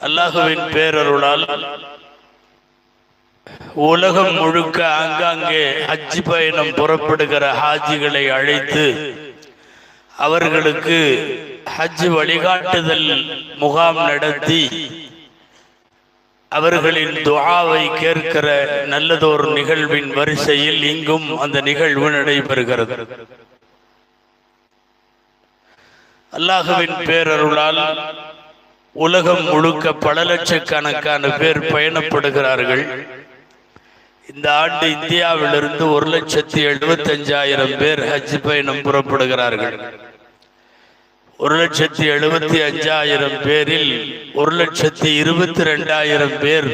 அல்லாஹுவின் பேரருளால் உலகம் முழுக்க ஆங்காங்கே ஹஜ் பயணம் புறப்படுகிற ஹாஜிகளை அழைத்து அவர்களுக்கு ஹஜ் வழிகாட்டுதல் முகாம் நடத்தி அவர்களின் துஆவை கேட்கிற நல்லதோர் நிகழ்வின் வரிசையில் இங்கும் அந்த நிகழ்வு நடைபெறுகிறது. அல்லாஹுவின் பேரருளால் உலகம் முழுக்க பல லட்சக்கணக்கான பேர் பயணப்படுகிறார்கள். இந்த ஆண்டு இந்தியாவிலிருந்து 1,75,000 பேர் ஹஜ் பயணம் புறப்படுகிறார்கள். 1,75,000 பேரில் 1,22,000 பேர்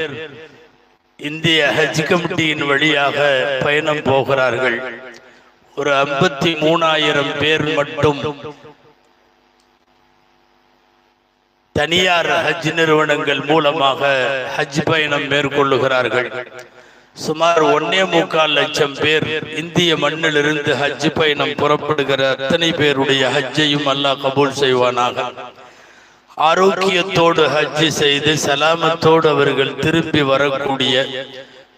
இந்திய ஹஜ் கமிட்டியின் வழியாக பயணம் போகிறார்கள். ஒரு 53,000 பேர் மட்டும் தனியார் ஹஜ் நிறுவனங்கள் மூலமாக ஹஜ் பயணம் மேற்கொள்ளுகிறார்கள். சுமார் 1.25 லட்சம் பேர் இந்திய மண்ணிலிருந்து ஹஜ் பயணம் புறப்படுகிற அத்தனை பேருடைய ஹஜ்ஜையும் அல்லாஹ் கபூல் செய்வானாக. ஆரோக்கியத்தோடு ஹஜ் செய்து சலாமத்தோடு அவர்கள் திரும்பி வரக்கூடிய,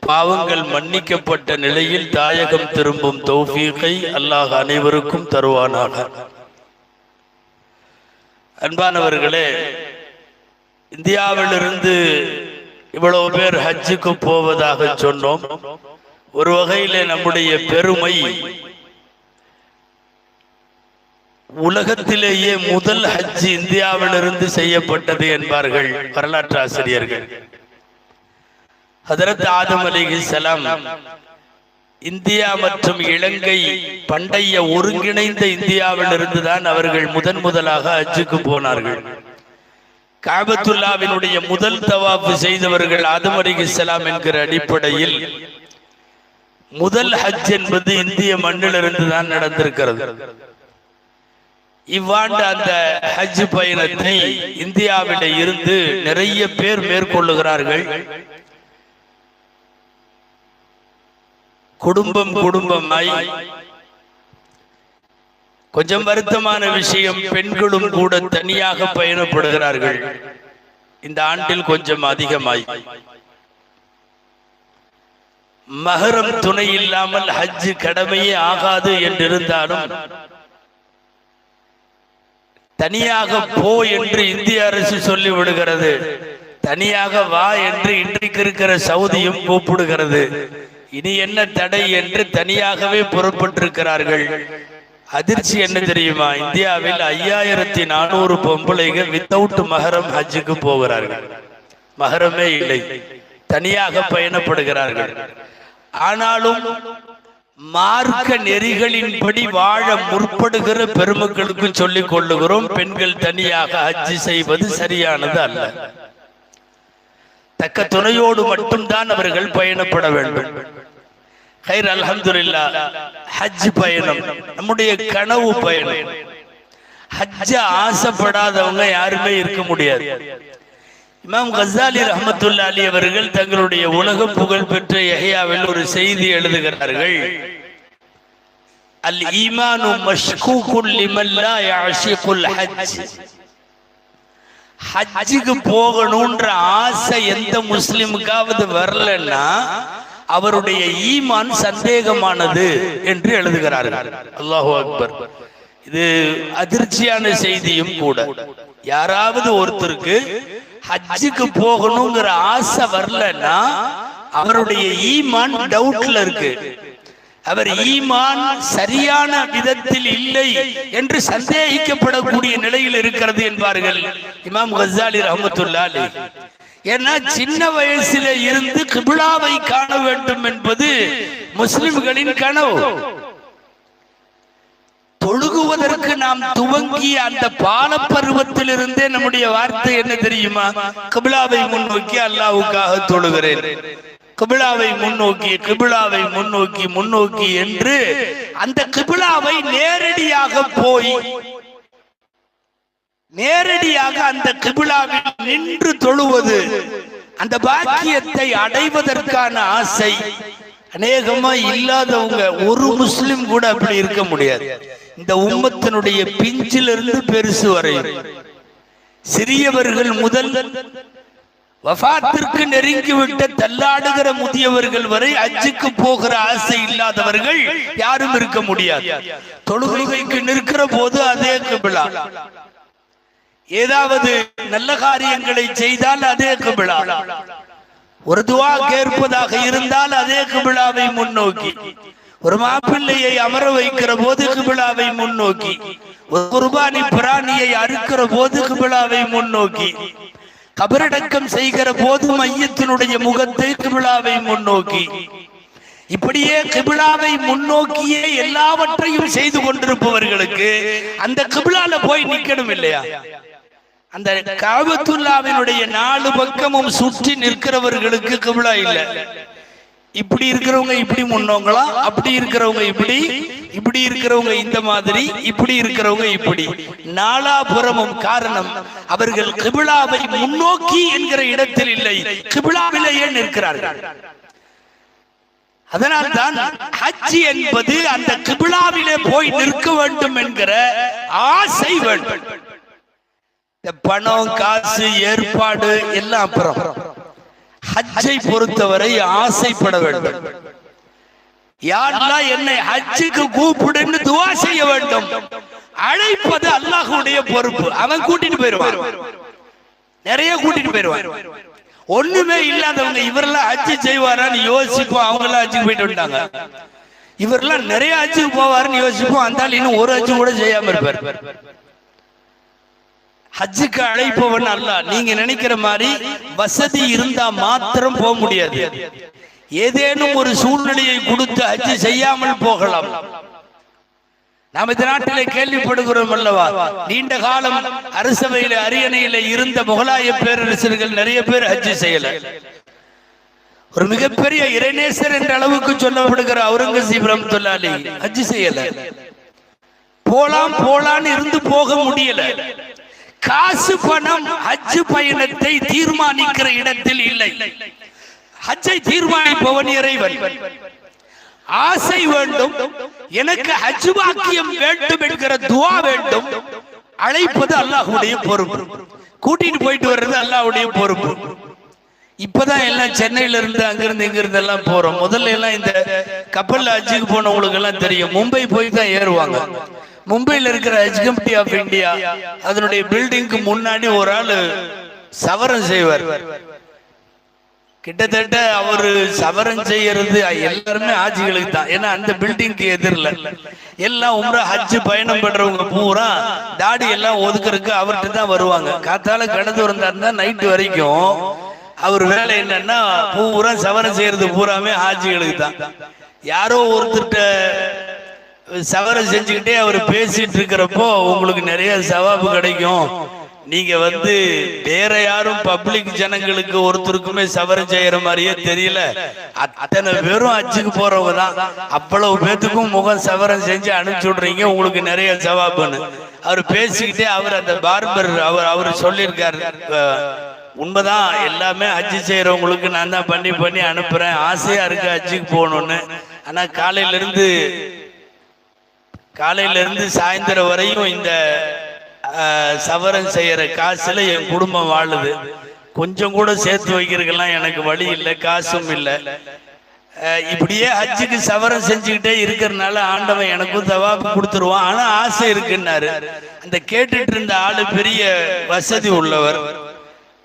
பாவங்கள் மன்னிக்கப்பட்ட நிலையில் தாயகம் திரும்பும் தௌஃபீகை அல்லாஹ் அனைவருக்கும் தருவானாக. அன்பானவர்களே, இந்தியாவிலிருந்து இவ்வளவு பேர் ஹஜ்ஜுக்கு போவதாக சொன்னோம். ஒரு வகையிலே நம்முடைய பெருமை, உலகத்திலேயே முதல் ஹஜ் இந்தியாவிலிருந்து செய்யப்பட்டது என்பார்கள் வரலாற்று ஆசிரியர்கள். ஹதரத் ஆதம் அலைஹிஸ்ஸலாம் இந்தியா மற்றும் இலங்கை பண்டைய ஒருங்கிணைந்த இந்தியாவிலிருந்து தான் அவர்கள் முதலாக ஹஜ்ஜுக்கு போனார்கள். காபத்துல்லாவினுடைய முதல் தவாப் செய்தவர்கள் ஆதம் அலைஹிஸ்ஸலாம் என்கிற அடிப்படையில் முதல் ஹஜ் என்பது இந்திய மண்ணிலிருந்து தான் நடந்திருக்கிறது. இவ்வாண்டு அந்த ஹஜ் பயணத்தை இந்தியாவிலே இருந்து நிறைய பேர் மேற்கொள்ளுகிறார்கள். குடும்பமாய். கொஞ்சம் வருத்தமான விஷயம், பெண்களும் கூட தனியாக பயணப்படுகிறார்கள். இந்த ஆண்டில் கொஞ்சம் அதிகமாய். மஹரம் துணை இல்லாமல் ஹஜ் கடமையே ஆகாது என்றிருந்தாலும் தனியாக போ என்று இந்திய அரசு சொல்லி விடுகிறது. தனியாக வா என்று இன்றைக்கு இருக்கிற சவுதியும் கூப்பிடுகிறது. இனி என்ன தடை என்று தனியாகவே புறப்பட்டிருக்கிறார்கள். அதிர்ச்சி என்ன தெரியுமா? இந்தியாவில் 5400 பொம்பளைகள் வித்தவுட் மஹரம் ஹஜ்ஜுக்கு போகிறார்கள். மஹரமே இல்லை, தனியாக பயணப்படுகிறார்கள். ஆனாலும் மார்க்க நெறிகளின்படி வாழ முற்படுகிற பெருமக்களுக்கு சொல்லிக் கொள்ளுகிறோம், பெண்கள் தனியாக ஹஜ் செய்வது சரியானது அல்ல. தக்க துணையோடு மட்டும்தான் அவர்கள் பயணப்பட வேண்டும். ஹைர், அல்ஹம்துலில்லாஹ். ஹஜ் பயணம் நம்முடைய கனவு பயணம். ஹஜ்ஜ ஆசைப்படாதவங்க யாருமே இருக்க முடியாது. இமாம் கஸாலி ரஹ்மத்துல்லாஹி அலைஹி அவர்கள் தங்களுடைய உலக புகழ் பெற்ற யஹ்யாவில் ஒரு செய்தி எழுதுகிறார்கள். அல் ஈமானு மஷ்கூகுல் லிமன் லா யஅஷிகுல் ஹஜ். ஹஜ்ஜுக்கு போகணும்ன்ற ஆசை எந்த முஸ்லிமுக்காவது வரலன்னா அவருடைய ஈமான் சந்தேகமானது என்று எழுதுகிறார்கள். அல்லாஹு அக்பர். இது அதிர்ச்சியான செய்தியும் கூட. யாராவது ஒருத்தருக்கு ஹஜ்ஜுக்கு போகணுங்கிற ஆசை வரலன்னா அவருடைய ஈமான் டவுட்ல இருக்கு. அவர் ஈமான் சரியான விதத்தில் இல்லை என்று சந்தேகிக்கப்படக்கூடிய நிலையில் இருக்கிறது என்பார்கள் இமாம் கஸாலி ரஹ்மத்துல்லாஹி அலைஹி. ஏன்னா சின்ன வயசில இருந்து கிப்லாவை காண வேண்டும் என்பது முஸ்லிம்களின் கனவு. தொழுகுவதற்கு நாம் துவங்கிய அந்த பால பருவத்தில் இருந்தே நம்முடைய வார்த்தை என்ன தெரியுமா? கிப்லாவை முன்னோக்கி அல்லாஹ்வுக்காக தொழுகிறேன், கிப்லாவை முன்னோக்கி என்று அந்த கிப்லாவை நேரடியாக அந்த கிப்லாவில் நின்று தொழுவது, அந்த பாக்கியத்தை அடைவதற்கான ஆசை அநேகமா இல்லாதவங்க ஒரு முஸ்லிம் கூட அப்படி இருக்க முடியாது. இந்த உம்மத்தினுடைய பிஞ்சிலிருந்து பெருசு வரை, சிறியவர்கள் முதல் வஃபாத்திற்கு நெருங்கிவிட்ட தள்ளாடுகிற முதியவர்கள் வரை ஹஜ்ஜுக்கு போகிற ஆசை இல்லாதவர்கள் யாரும் இருக்க முடியாது. தொழுகைக்கு நிற்கிற போது அதே கிபிலா, ஏதாவது நல்ல காரியங்களை செய்தால் அதே கிபிலா, ஒரு துஆ கேட்பதாக இருந்தால் அதே கிபிலாவை முன்னோக்கி, ஒரு மாப்பிள்ளையை அமர வைக்கிற போது கிபிலாவை முன்னோக்கி, ஒரு குர்பானி பிராணியை அறுக்கிற போது கிபிலாவை முன்னோக்கி, கபரடக்கம் செய்கிற போது மையத்தினுடைய முகத்தை கிபிலாவை முன்னோக்கி, இப்படியே கிபிலாவை முன்னோக்கியே எல்லாவற்றையும் செய்து கொண்டிருப்பவர்களுக்கு அந்த கிபிலால போய் நிக்கணும் இல்லையா? அந்த காபத்துல்லாவினுடைய 4 பக்கமும் சுற்றி நிற்கிறவர்களுக்கு கிபிலா இல்ல. இப்படி இருக்கிறவங்க இப்படி முன்னோங்களா, அப்படி இருக்கிறவங்க இப்படி, இப்படி இருக்கிறவங்க இந்த மாதிரி, இப்படி இருக்கிறவங்க இப்படி, நாலாபுறமும். காரணம், அவர்கள் கிபிலாவை முன்னோக்கி என்கிற இடத்தில் இல்லை, கிபிலாவிலேயே நிற்கிறார்கள். அதனால்தான் ஹஜ் என்பது அந்த கிபிலாவிலே போய் நிற்க வேண்டும் என்கிற ஆசை வேண்டும். பணம், காசு, ஏற்பாடு எல்லாம் அப்புறம். ஹஜ்ஜை பொறுத்தவரை ஆசைப்பட வேண்டும். யாரெல்லாம் என்னை ஹஜ்ஜுக்கு கூப்பிடுன்னு துஆ செய்ய வேண்டும். அழைப்பது அல்லாஹ்வுடைய பொறுப்பு. அவன் கூட்டிட்டு போயிடுவான், நிறைய கூட்டிட்டு போயிடுவான். ஒண்ணுமே இல்லாதவங்க இவரெல்லாம் ஹஜ்ஜு செய்வாரான்னு யோசிப்போம். அவங்க எல்லாம் ஹஜ்ஜுக்கு போயிட்டு வந்துட்டாங்க. இவரெல்லாம் நிறைய ஹஜ்ஜுக்கு போவாருன்னு யோசிப்போம். அந்த இன்னும் ஒரு ஹஜ்ஜு கூட செய்யாம இருப்பார். ஹஜ்ஜுக்கு அழைப்பவன் அல்லாஹ். நீங்க நினைக்கிற மாதிரி வசதி இருந்தா மாத்திரம் போக முடியாது. ஏதேனும் ஒரு சூழ்நிலையை கொடுத்து ஹஜ்ஜு செய்யாமல் போகலாம். நாம் இந்த நாட்டிலே கேள்விப்படுகிறோம் அல்லவா, நீண்ட காலம் அரசவையில அரியணையில இருந்த முகலாய பேரரசர்கள் நிறைய பேர் ஹஜ்ஜு செய்யல. ஒரு மிகப்பெரிய இறைநேசர் என்ற அளவுக்கு சொல்லப்படுகிற அவுரங்கசீப் ரஹ்மத்துல்லாஹி அலைஹி ஹஜ்ஜு செய்யல. போலான்னு இருந்து போக முடியல. காசு பணம் ஹஜ் பயணத்தை தீர்மானிக்கிற இடத்தில் இல்லை. ஹஜ்ஜை தீர்மானிப்பவன் இறைவன். ஆசை வேண்டும், எனக்கு ஹஜ் பாக்கியம் வேண்டும் என்கிற துஆ வேண்டும். அழைப்பது அல்லாஹ்வுடைய பொறுப்பு. கூட்டிட்டு போயிட்டு வர்றது அல்லாஹ்வுடைய பொறுப்பு. இப்பதான் எல்லாம் சென்னையில இருந்து அங்கிருந்து இங்கிருந்து எல்லாம் போறோம். முதல்ல எல்லாம் இந்த கப்பல்ல ஹஜ்ஜுக்கு போனவங்களுக்கு எல்லாம் தெரியும், மும்பை போய் தான் ஏறுவாங்க. மும்பையில் இருக்கிற ஹஜ் கமிட்டி ஆஃப் இந்தியா அதனுடைய பில்டிங்க்கு முன்னாடி ஒரு ஆளு சவரம் செய்வார். கிட்டத்தட்ட அவரு சவரம் செய்யறது எல்லாருமே ஆட்சிகளுக்கு தான். ஏன்னா அந்த பில்டிங்க்கு எதிரில் எல்லாம் உம்ரா ஹஜ் பயணம் பண்றவங்க பூரா தாடி எல்லாம் ஒதுக்குறதுக்கு அவர்கிட்ட தான் வருவாங்க. காத்தால கடந்து வந்தாருன்னா நைட்டு வரைக்கும் அவர் வேலை என்னன்னா பூரா சவரம் செய்யறது பூராமே ஆட்சிகளுக்கு தான். யாரோ ஒருத்தர்கிட்ட சவரம் செஞ்சுக்கிட்டே அவர் பேசிட்டு இருக்கிறப்போ உங்களுக்கு நிறைய சவாபு கிடைக்கும், நீங்க வேற யாரும் பப்ளிக் ஜனங்களுக்கு ஒருத்தருக்குமே சவரம் செய்யற மாதிரியே தெரியல, அத்தனை பேரும் ஹஜ்ஜுக்கு போறவங்க தான், அவ்வளவு பேத்துக்கும் முகம் சவரம் செஞ்சு அனுப்பிச்சு விடுறீங்க, உங்களுக்கு நிறைய சவாபுன்னு அவர் பேசிக்கிட்டே அவர் அந்த பார்பர் அவர் சொல்லியிருக்காரு. உண்மைதான், எல்லாமே ஹஜ்ஜு செய்யறவங்களுக்கு நான் தான் பண்ணி அனுப்புறேன், ஆசையா இருக்கு ஹஜ்ஜுக்கு போகணும்னு. ஆனா காலையில இருந்து சாயந்தரம் வரையும் இந்த சவரம் செய்யற காசுல என் குடும்பம் வாழுது. கொஞ்சம் கூட சேர்த்து வைக்கிறதுக்கெல்லாம் எனக்கு வழி இல்லை, காசும் இல்லை. இப்படியே ஹஜ்ஜுக்கு சவரம் செஞ்சுக்கிட்டே இருக்கிறதுனால ஆண்டவன் எனக்கும் தவாப்பு கொடுத்துருவான். ஆனா ஆசை இருக்குன்னாரு. அந்த கேட்டுட்டு இருந்த ஆளு பெரிய வசதி உள்ளவர்.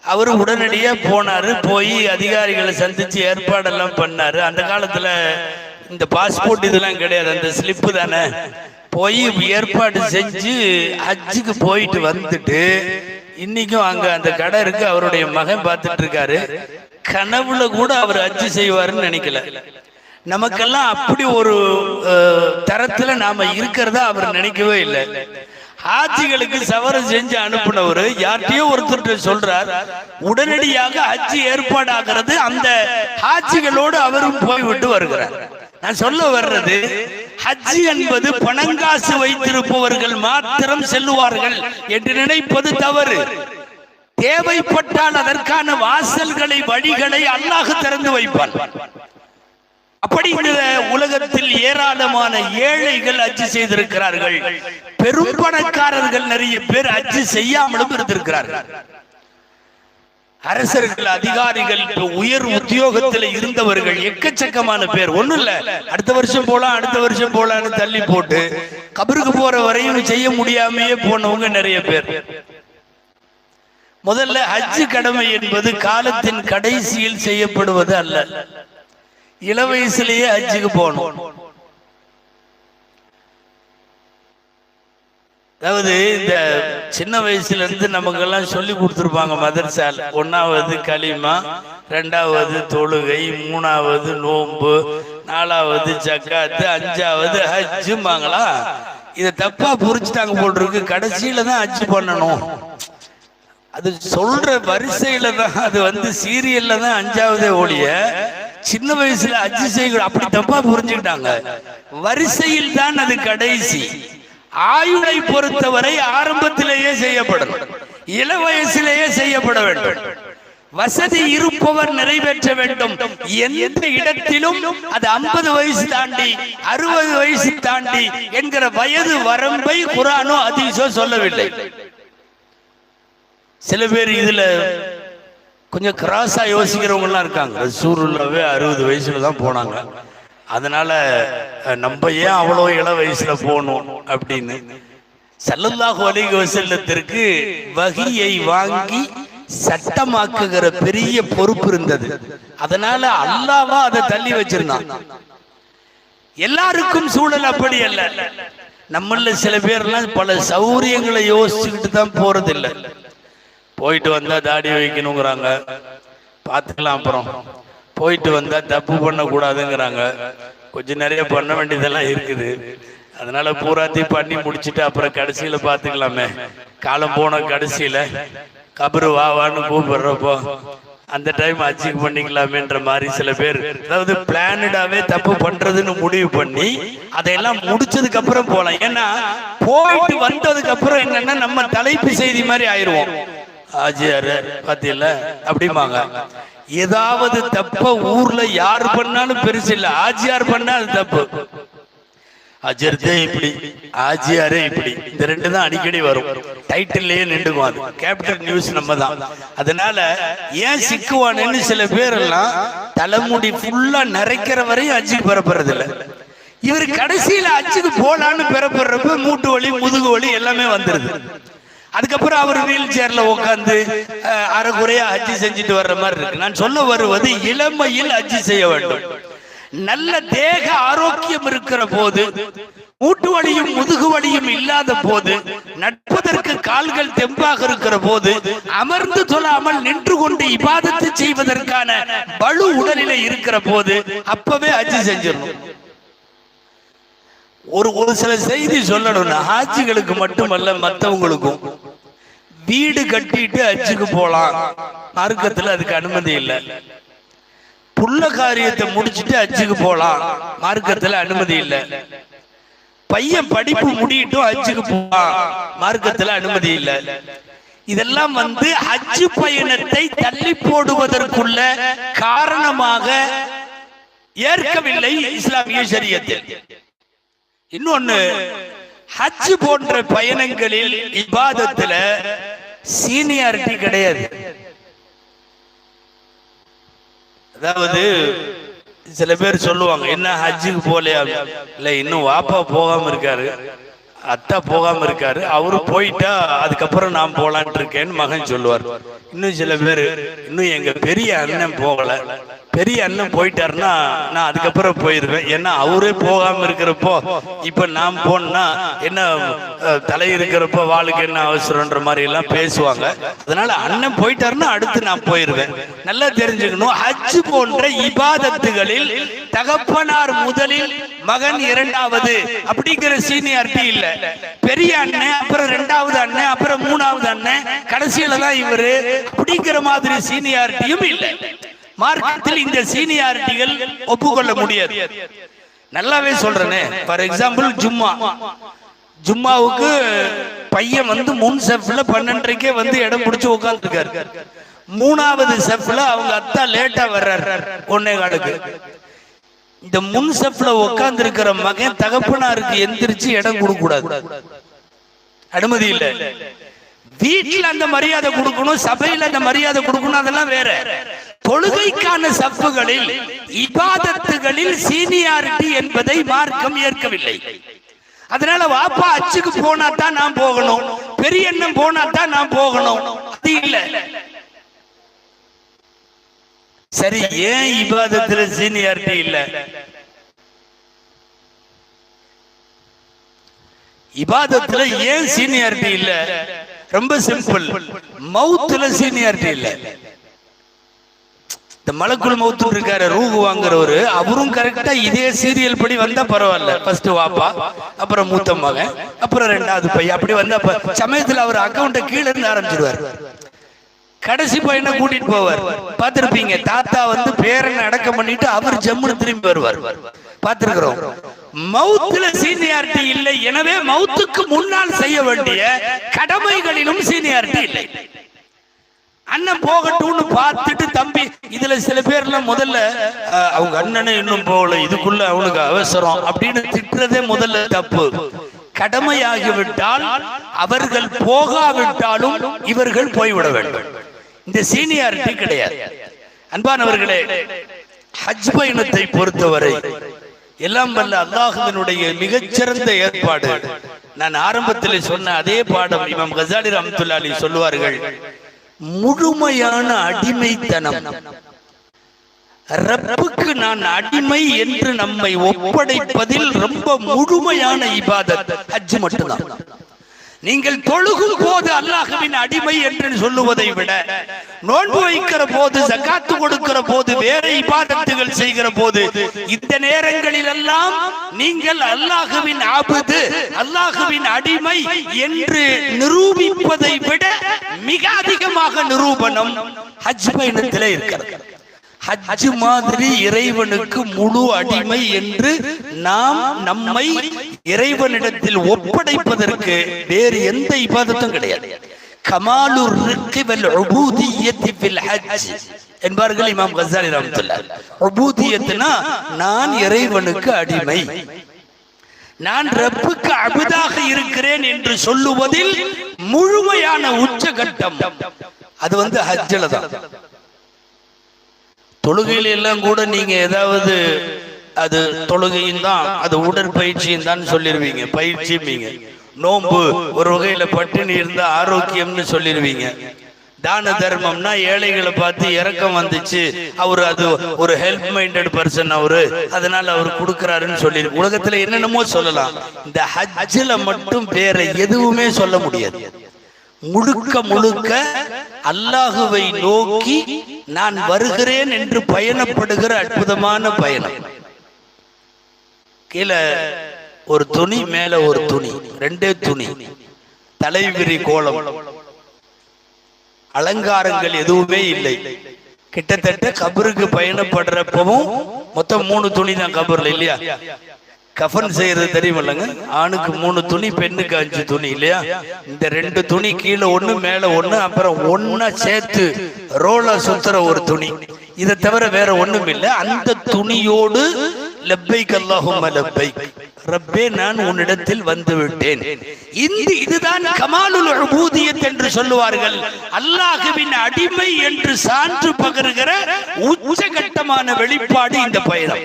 அவரு உடனடியா போனாரு. போய் அதிகாரிகளை சந்திச்சு ஏற்பாடெல்லாம் பண்ணாரு. அந்த காலத்துல இந்த பாஸ்போர்ட் இதெல்லாம் கிடையாது, அந்த ஸ்லிப்பு தானே. போய் ஏற்பாடு செஞ்சு ஹஜ்ஜுக்கு போயிட்டு வந்துட்டு இன்னைக்கும் அங்க அந்த கடை இருக்கு. அவருடைய மகன் பார்த்துட்டு இருக்காரு. கனவுல கூட அவர் ஹஜ்ஜு செய்வாருன்னு நினைக்கல. நமக்கெல்லாம் அப்படி ஒரு தரத்துல நாம இருக்கிறதா அவர் நினைக்கவே இல்லை. ஹாஜிகளுக்கு சவரம் செஞ்சு அனுப்புனவர் யார்கிட்டயோ ஒருத்தர் சொல்றார், உடனடியாக ஹஜ்ஜு ஏற்பாடாகிறது. அந்த ஹாஜிகளோடு அவரும் போய்விட்டு வருகிறார். நான் சொல்ல வர்றது, ஹஜ் என்பது பணங்காசு வைத்திருப்பவர்கள் மாத்திரம் செல்லுவார்கள் என்று நினைப்பது தவறு. தேவைப்பட்டால் அதற்கான வாசல்களை, வழிகளை அல்லாஹ் திறந்து வைப்பான். அப்படி இந்த உலகத்தில் ஏராளமான ஏழைகள் ஹஜ் செய்திருக்கிறார்கள். பெரும் பணக்காரர்கள் நிறைய பேர் ஹஜ் செய்யாமலும் இருந்திருக்கிறார்கள். அரசர்கள், அதிகாரிகள், உயர் உத்தியோகத்தில் இருந்தவர்கள் எக்கச்சக்கமான பேர். ஒண்ணும் இல்ல, அடுத்த வருஷம் போலாம் அடுத்த வருஷம் போலான்னு தள்ளி போட்டு கபருக்கு போற வரையும் செய்ய முடியாமையே போனவங்க நிறைய பேர். முதல்ல ஹஜ் கடமை என்பது காலத்தின் கடைசியில் செய்யப்படுவது அல்ல. இள வயசுலயே ஹஜ்ஜுக்கு போகணும். அதாவது இந்த சின்ன வயசுல இருந்து நமக்கெல்லாம் சொல்லி கொடுத்துருப்பாங்க மதரசால். 1வது களிமா, 2வது தொழுகை, 3வது நோன்பு, 4வது ஜக்காத்து, 5வது ஹஜ்ஜுமாங்களா. இதை தப்பா புரிச்சுட்டாங்க போல் இருக்கு. கடைசியில தான் ஹஜ் பண்ணணும். அது சொல்ற வரிசையில தான், அது சீரியல்ல தான் 5வது ஒழிய சின்ன வயசுல ஹஜ் செய்ய அப்படி தப்பா புரிஞ்சுக்கிட்டாங்க. வரிசையில் தான் அது கடைசி. ஆயுளை பொறுத்தவரை ஆரம்பத்திலேயே செய்யப்படும், இள வயசிலேயே செய்யப்பட வேண்டும். வசதி இருப்பவர் நிறைவேற்ற வேண்டும். எந்த இடத்திலும் அது 50 வயசு தாண்டி 60 வயசு தாண்டி என்கிற வயது வரம்பை குர்ஆனோ ஹதீஸோ சொல்லவில்லை. சில பேர் இதுல கொஞ்சம் கிராஸா யோசிக்கிறவங்க எல்லாம் இருக்காங்க. ரசூலுல்லாஹ்வே 60 வயசுல தான் போனாங்க, அதனால நம்ம ஏன் அவ்வளோ இள வயசுல போகணும் அப்படின்னு. ஸல்லல்லாஹு அலைஹி வஸல்லத்திற்கு வஹியை வாங்கி சட்டமாக்குகிற பெரிய பொறுப்பு இருந்தது. அதனால அல்லாஹ்வா அதை தள்ளி வச்சிருந்தான். எல்லாருக்கும் சூழல் அப்படி அல்ல. நம்மள சில பேர்லாம் பல சௌரியங்களை யோசிச்சுக்கிட்டு தான் போறது இல்லை. போயிட்டு வந்தா தாடி வைக்கணுங்கிறாங்க, பார்த்துக்கலாம். அப்புறம் போயிட்டு வந்தா தப்பு பண்ணக்கூடாதுங்கிறாங்க. கொஞ்சம் நிறைய பண்ண வேண்டியதெல்லாம் இருக்குது. அதனால பூராத்தையும் பண்ணி முடிச்சுட்டு அப்புறம் கடைசியில பார்த்துக்கலாமே. காலம் போன கடைசியில கபரு வான்னு கூப்பிடுறப்போ அந்த டைம் அச்சீவ் பண்ணிக்கலாமேன்ற மாதிரி சில பேர், அதாவது பிளானடாவே தப்பு பண்றதுன்னு முடிவு பண்ணி அதையெல்லாம் முடிச்சதுக்கு அப்புறம் போலாம். ஏன்னா போயிட்டு வந்ததுக்கு அப்புறம் என்னன்னா நம்ம தலைப்பு செய்தி மாதிரி ஆயிடுவோம். ஆஜியாரு பாத்தீங்கள அப்படிம்பாங்க. ஏதாவது தப்ப ஊர்ல யார் பண்ணாலும் பெருசு இல்ல, ஆஜியார் பண்ணா அது தப்பு. அஜர்தே இப்படி, ஆஜியாரே இப்படி, இந்த 2 தான் அடிக்கடி வரும். டைட்டில்லையே நின்றுக்கும். அது கேபிட்டல் நியூஸ் நம்ம தான். அதனால ஏன் சிக்குவானு சில பேர் எல்லாம் தலைமுடி ஃபுல்லா நிறைக்கிற வரையும் அஜிக்கு பெறப்படுறது இல்லை. இவர் கடைசியில அஜுக்கு போலான்னு பெறப்படுறப்ப மூட்டு வலி, முதுகு வலி எல்லாமே வந்துருது. அதுக்கப்புறம் அவர் வீல் சேர்ல உட்காந்து அரைக்குறையா ஹஜ்ஜி செஞ்சுட்டு வர்ற மாதிரி இருக்கு. நான் சொல்ல வருவது, இளமையில் ஹஜ்ஜி செய்ய வேண்டும். நல்ல தேக ஆரோக்கியம் இருக்கிற போது, மூட்டு வலியும் முதுகு வலியும் இல்லாத போது, நடப்பதற்கு கால்கள் தெம்பாக இருக்கிற போது, அமர்ந்து சொல்லாமல் நின்று கொண்டு இபாதத்து செய்வதற்கான வலு உடலில இருக்கிற போது அப்பவே ஹஜ்ஜி செஞ்சிடணும். ஒரு சில செய்தி சொல்லணும்னா, ஹாஜிகளுக்கு மட்டுமல்ல மற்றவங்களுக்கும். வீடு கட்டிட்டு ஹஜ்ஜுக்கு போலாம், மார்க்கத்துல அதுக்கு அனுமதி இல்லை. புள்ள காரியத்தை முடிச்சுட்டு ஹஜ்ஜுக்கு போலாம், மார்க்கத்துல அனுமதி இல்லை. பையன் படிப்பு முடியட்டும் ஹஜ்ஜுக்கு போலாம், மார்க்கத்துல அனுமதி இல்லை. இதெல்லாம் ஹஜ் பயணத்தை தள்ளி போடுவதற்குள்ள காரணமாக ஏற்கவில்லை இஸ்லாமிய ஷரியத்தில். இன்னொன்னு, ஹஜ் போன்ற பயணங்களில் இபாதத்துல சீனியாரிட்டி கிடையாது. அதாவது சில பேர் சொல்லுவாங்க, என்ன ஹஜ்ஜுக்கு போலையா? இல்ல, இன்னும் வாப்பா போகாம இருக்காரு, அத்தா போகாம இருக்காரு, அவரு போயிட்டா அதுக்கப்புறம் நான் போலான் இருக்கேன்னு மகன் சொல்லுவார். இன்னும் சில பேர், இன்னும் எங்க பெரிய அண்ணன் போகல, பெரிய அண்ணன் போயிட்டாருன்னா நான் அதுக்கப்புறம் போயிருவேன், ஏன்னா அவரே போகாம இருக்கிறப்போ இப்ப நான் போனா என்ன தலை இருக்கிறப்போ வாளுக்கு என்ன அவசரம்ன்ற மாதிரி எல்லாம் பேசுவாங்க. அதனால அண்ணன் போயிட்டாருன்னா அடுத்து நான் போயிருவேன். நல்லா தெரிஞ்சுக்கணும், ஹஜ் போன்ற இபாதத்துகளில் தகப்பனார் முதலில், மகன் 2வது அப்படிங்கிற சீனியாரிட்டி இல்ல. பெரிய அண்ணன், அப்புறம் 2வது அண்ணன், அப்புறம் 3வது அண்ணன், கடைசியில தான் இவரு அப்படிங்கிற மாதிரி சீனியாரிட்டியும் இல்லை. மார்க்கத்தில் இந்த சீனியாரிட்டிகள் ஒப்புக்கொள்ள முடியாது. நல்லாவே சொல்றேனே. ஃபார் எக்ஸாம்பிள், ஜும்மாவுக்கு பையன் முன் செஃப்ல 12:30 இடம் பிடிச்சு உட்கார்ந்துருக்காரு. 3வது செஃப்ல அவங்க அத்தா லேட்டா வர்றாரு 1:15. இந்த முன் செஃப்ல உட்கார்ந்து இருக்கிற மகன் தகப்பனாருக்கு எந்திரிச்சு இடம் கொடுக்க கூடாது, அனுமதி இல்லை. வீட்டில் அந்த மரியாதை கொடுக்கணும், சபையில் அந்த மரியாதை கொடுக்கணும், அதெல்லாம் வேற. தொழுகைக்கான சப்புகளில் இபாதத்துகளில் சீனியாரிட்டி என்பதை மார்க்கம் ஏற்கவில்லை. அதனால வாப்பா அச்சுக்கு போனா தான் நான் போகணும், பெரிய எண்ணம் போனா தான் நான் போகணும், அது இல்ல. சரி, ஏன் இபாதத்துல சீனியாரிட்டி இல்ல? இபாதத்துல ஏன் சீனியாரிட்டி இல்ல? ரொம்ப சிம்பிள். மவுத்துல சீனியாரிட்டி இல்ல. இந்த மலக்குள் மவுத்து இருக்காரு, ரூகு வாங்குறவரு, அவரும் கரெக்டா இதே சீரியல் படி வந்தா பரவாயில்ல. ஃபர்ஸ்ட் வாப்பா, அப்புறம் மூத்த மகன், அப்புறம் ரெண்டாவது பையன், அப்படி வந்தா சமயத்துல அவர் அக்கௌண்ட கீழே இருந்து ஆரம்பிச்சிருவார். கடைசி பையனை கூட்டிட்டு போவார். பார்த்திருப்பீங்க, தாத்தா வந்து பேரனை அடக்கம் பண்ணிட்டு அவர் ஜம்முன்னு திரும்பி வருவார், பார்த்திருக்கிறோம். மவுத்துல சீனியாரிட்டி இல்லை. எனவே மவுத்துக்கு முன்னால் செய்ய வேண்டிய கடமைகளிலும் சீனியாரிட்டி இல்லை. அண்ணன் போகட்டும்னு பார்த்துட்டு, தம்பி இதுல சில பேர்லாம் முதல்ல அவங்க அண்ணனே இன்னும் போகல, இதுக்குள்ள அவனுக்கு அவசரம் அப்படின்னு திட்டுறதே முதல்ல தப்பு. கடமையாகிவிட்டால் அவர்கள் போகாவிட்டாலும் இவர்கள் போய்விட வேண்டும். இந்த சீனியாரிட்டி கிடையாது. அன்பானவர்களே, ஹஜ் பயணத்தை பொறுத்தவரை எல்லாம் வல்ல அல்லாஹ்வினுடைய மிகச்சிறந்த ஏற்பாடு. நான் ஆரம்பத்தில் சொன்ன அதே பாடம் இமாம் கஸாலி ரஹ்மத்துல்லாஹி அலைஹி சொல்லுவார்கள், முழுமையான அடிமைத்தனம். ரப்புக்கு நான் அடிமை என்று நம்மை ஒப்படைப்பதில் ரொம்ப முழுமையான இபாதத் ஹஜ் மட்டும்தான். நீங்கள் தொழுகும் போது அல்லாஹ்வின் அடிமை என்று சொல்லுவதை விட, நோன்பு வைக்கிற போது, ஜகாத்து கொடுக்கிற போது, வேற இபாதத்துகள் செய்கிற போது, இந்த நேரங்களில் எல்லாம் நீங்கள் அல்லாஹ்வின் அபுது, அல்லாஹ்வின் அடிமை என்று நிரூபிப்பதை விட மிக அதிகமாக நிரூபணம் ஹஜ் பயணத்திலே இருக்கிறது. ஹஜ் மாதிரி இறைவனுக்கு முழு அடிமை என்று நாம் நம்மை இறைவனிடத்தில் ஒப்படைப்பதற்கு வேறு எந்த இபாதத்தும் கிடையாது. கமாலுர் ரிக்கி வல் உபூதிய்யத்தி ஃபில் ஹஜ் என்பார்கள் இமாம் கஸாலி ரஹ்மத்துல்லாஹி. உபூதியத்துனா நான் இறைவனுக்கு அடிமை, நான் ரப்புக்கு அபுதாக இருக்கிறேன் என்று சொல்லுவதில் முழுமையான உச்சகட்டம் அது வந்து ஹஜ்ல தான். தொழுகையில எல்லாம் கூட நீங்க ஏதாவது அது தொழுகையும் தான், அது உடற்பயிற்சியும் தான் சொல்லிருவீங்க, பயிற்சியும்பீங்க. நோன்பு ஒரு வகையில பட்டினி இருந்தா ஆரோக்கியம்னு சொல்லிருவீங்க. தான தர்மம்னா ஏழைகளை பார்த்து இரக்கம் வந்துச்சு, அவரு அது ஒரு ஹெல்ப் மைண்டட் பர்சன் அவரு, அதனால அவர் கொடுக்கிறாருன்னு சொல்லி உலகத்துல என்னென்னமோ சொல்லலாம். இந்த ஹஜ்ஜில மட்டும் வேற எதுவுமே சொல்ல முடியாது. முழுக்க முழுக்க அல்லாஹுவை நோக்கி நான் வருகிறேன் என்று பயணப்படுகிற அற்புதமான பயணம். கீழே ஒரு துணி, மேல ஒரு துணி, ரெண்டே துணி, தலைவிரி கோலம், அலங்காரங்கள் எதுவுமே இல்லை. கிட்டத்தட்ட கபருக்கு பயணப்படுறப்பவும் மொத்தம் 3 துணி தான் கபர்ல, இல்லையா? கஃன் செய்யறது தெரியுமில்லங்க, ஆணுக்கு 3 துணி, பெண்ணுக்கு 5 துணி, இல்லையா? இந்த 2 துணி கீழே 1 மேல 1, அப்புறம் 1 சேர்த்து ரோலா சுத்துற ஒரு துணி. இதை தவிர வேற ஒண்ணும் இல்லை. அந்த துணியோடு லப்பைக் அல்லாஹும்ம லப்பைக், ரப்பே நான் உன்னிடத்தில் வந்து விட்டேன். இதுதான் கமாலுல் உபூதியத் என்று சொல்லுவார்கள். அல்லாஹ்வின் அடிமை என்று சான்று பகருகிற உச்சகட்டமான வெளிப்பாடு இந்த பயணம்.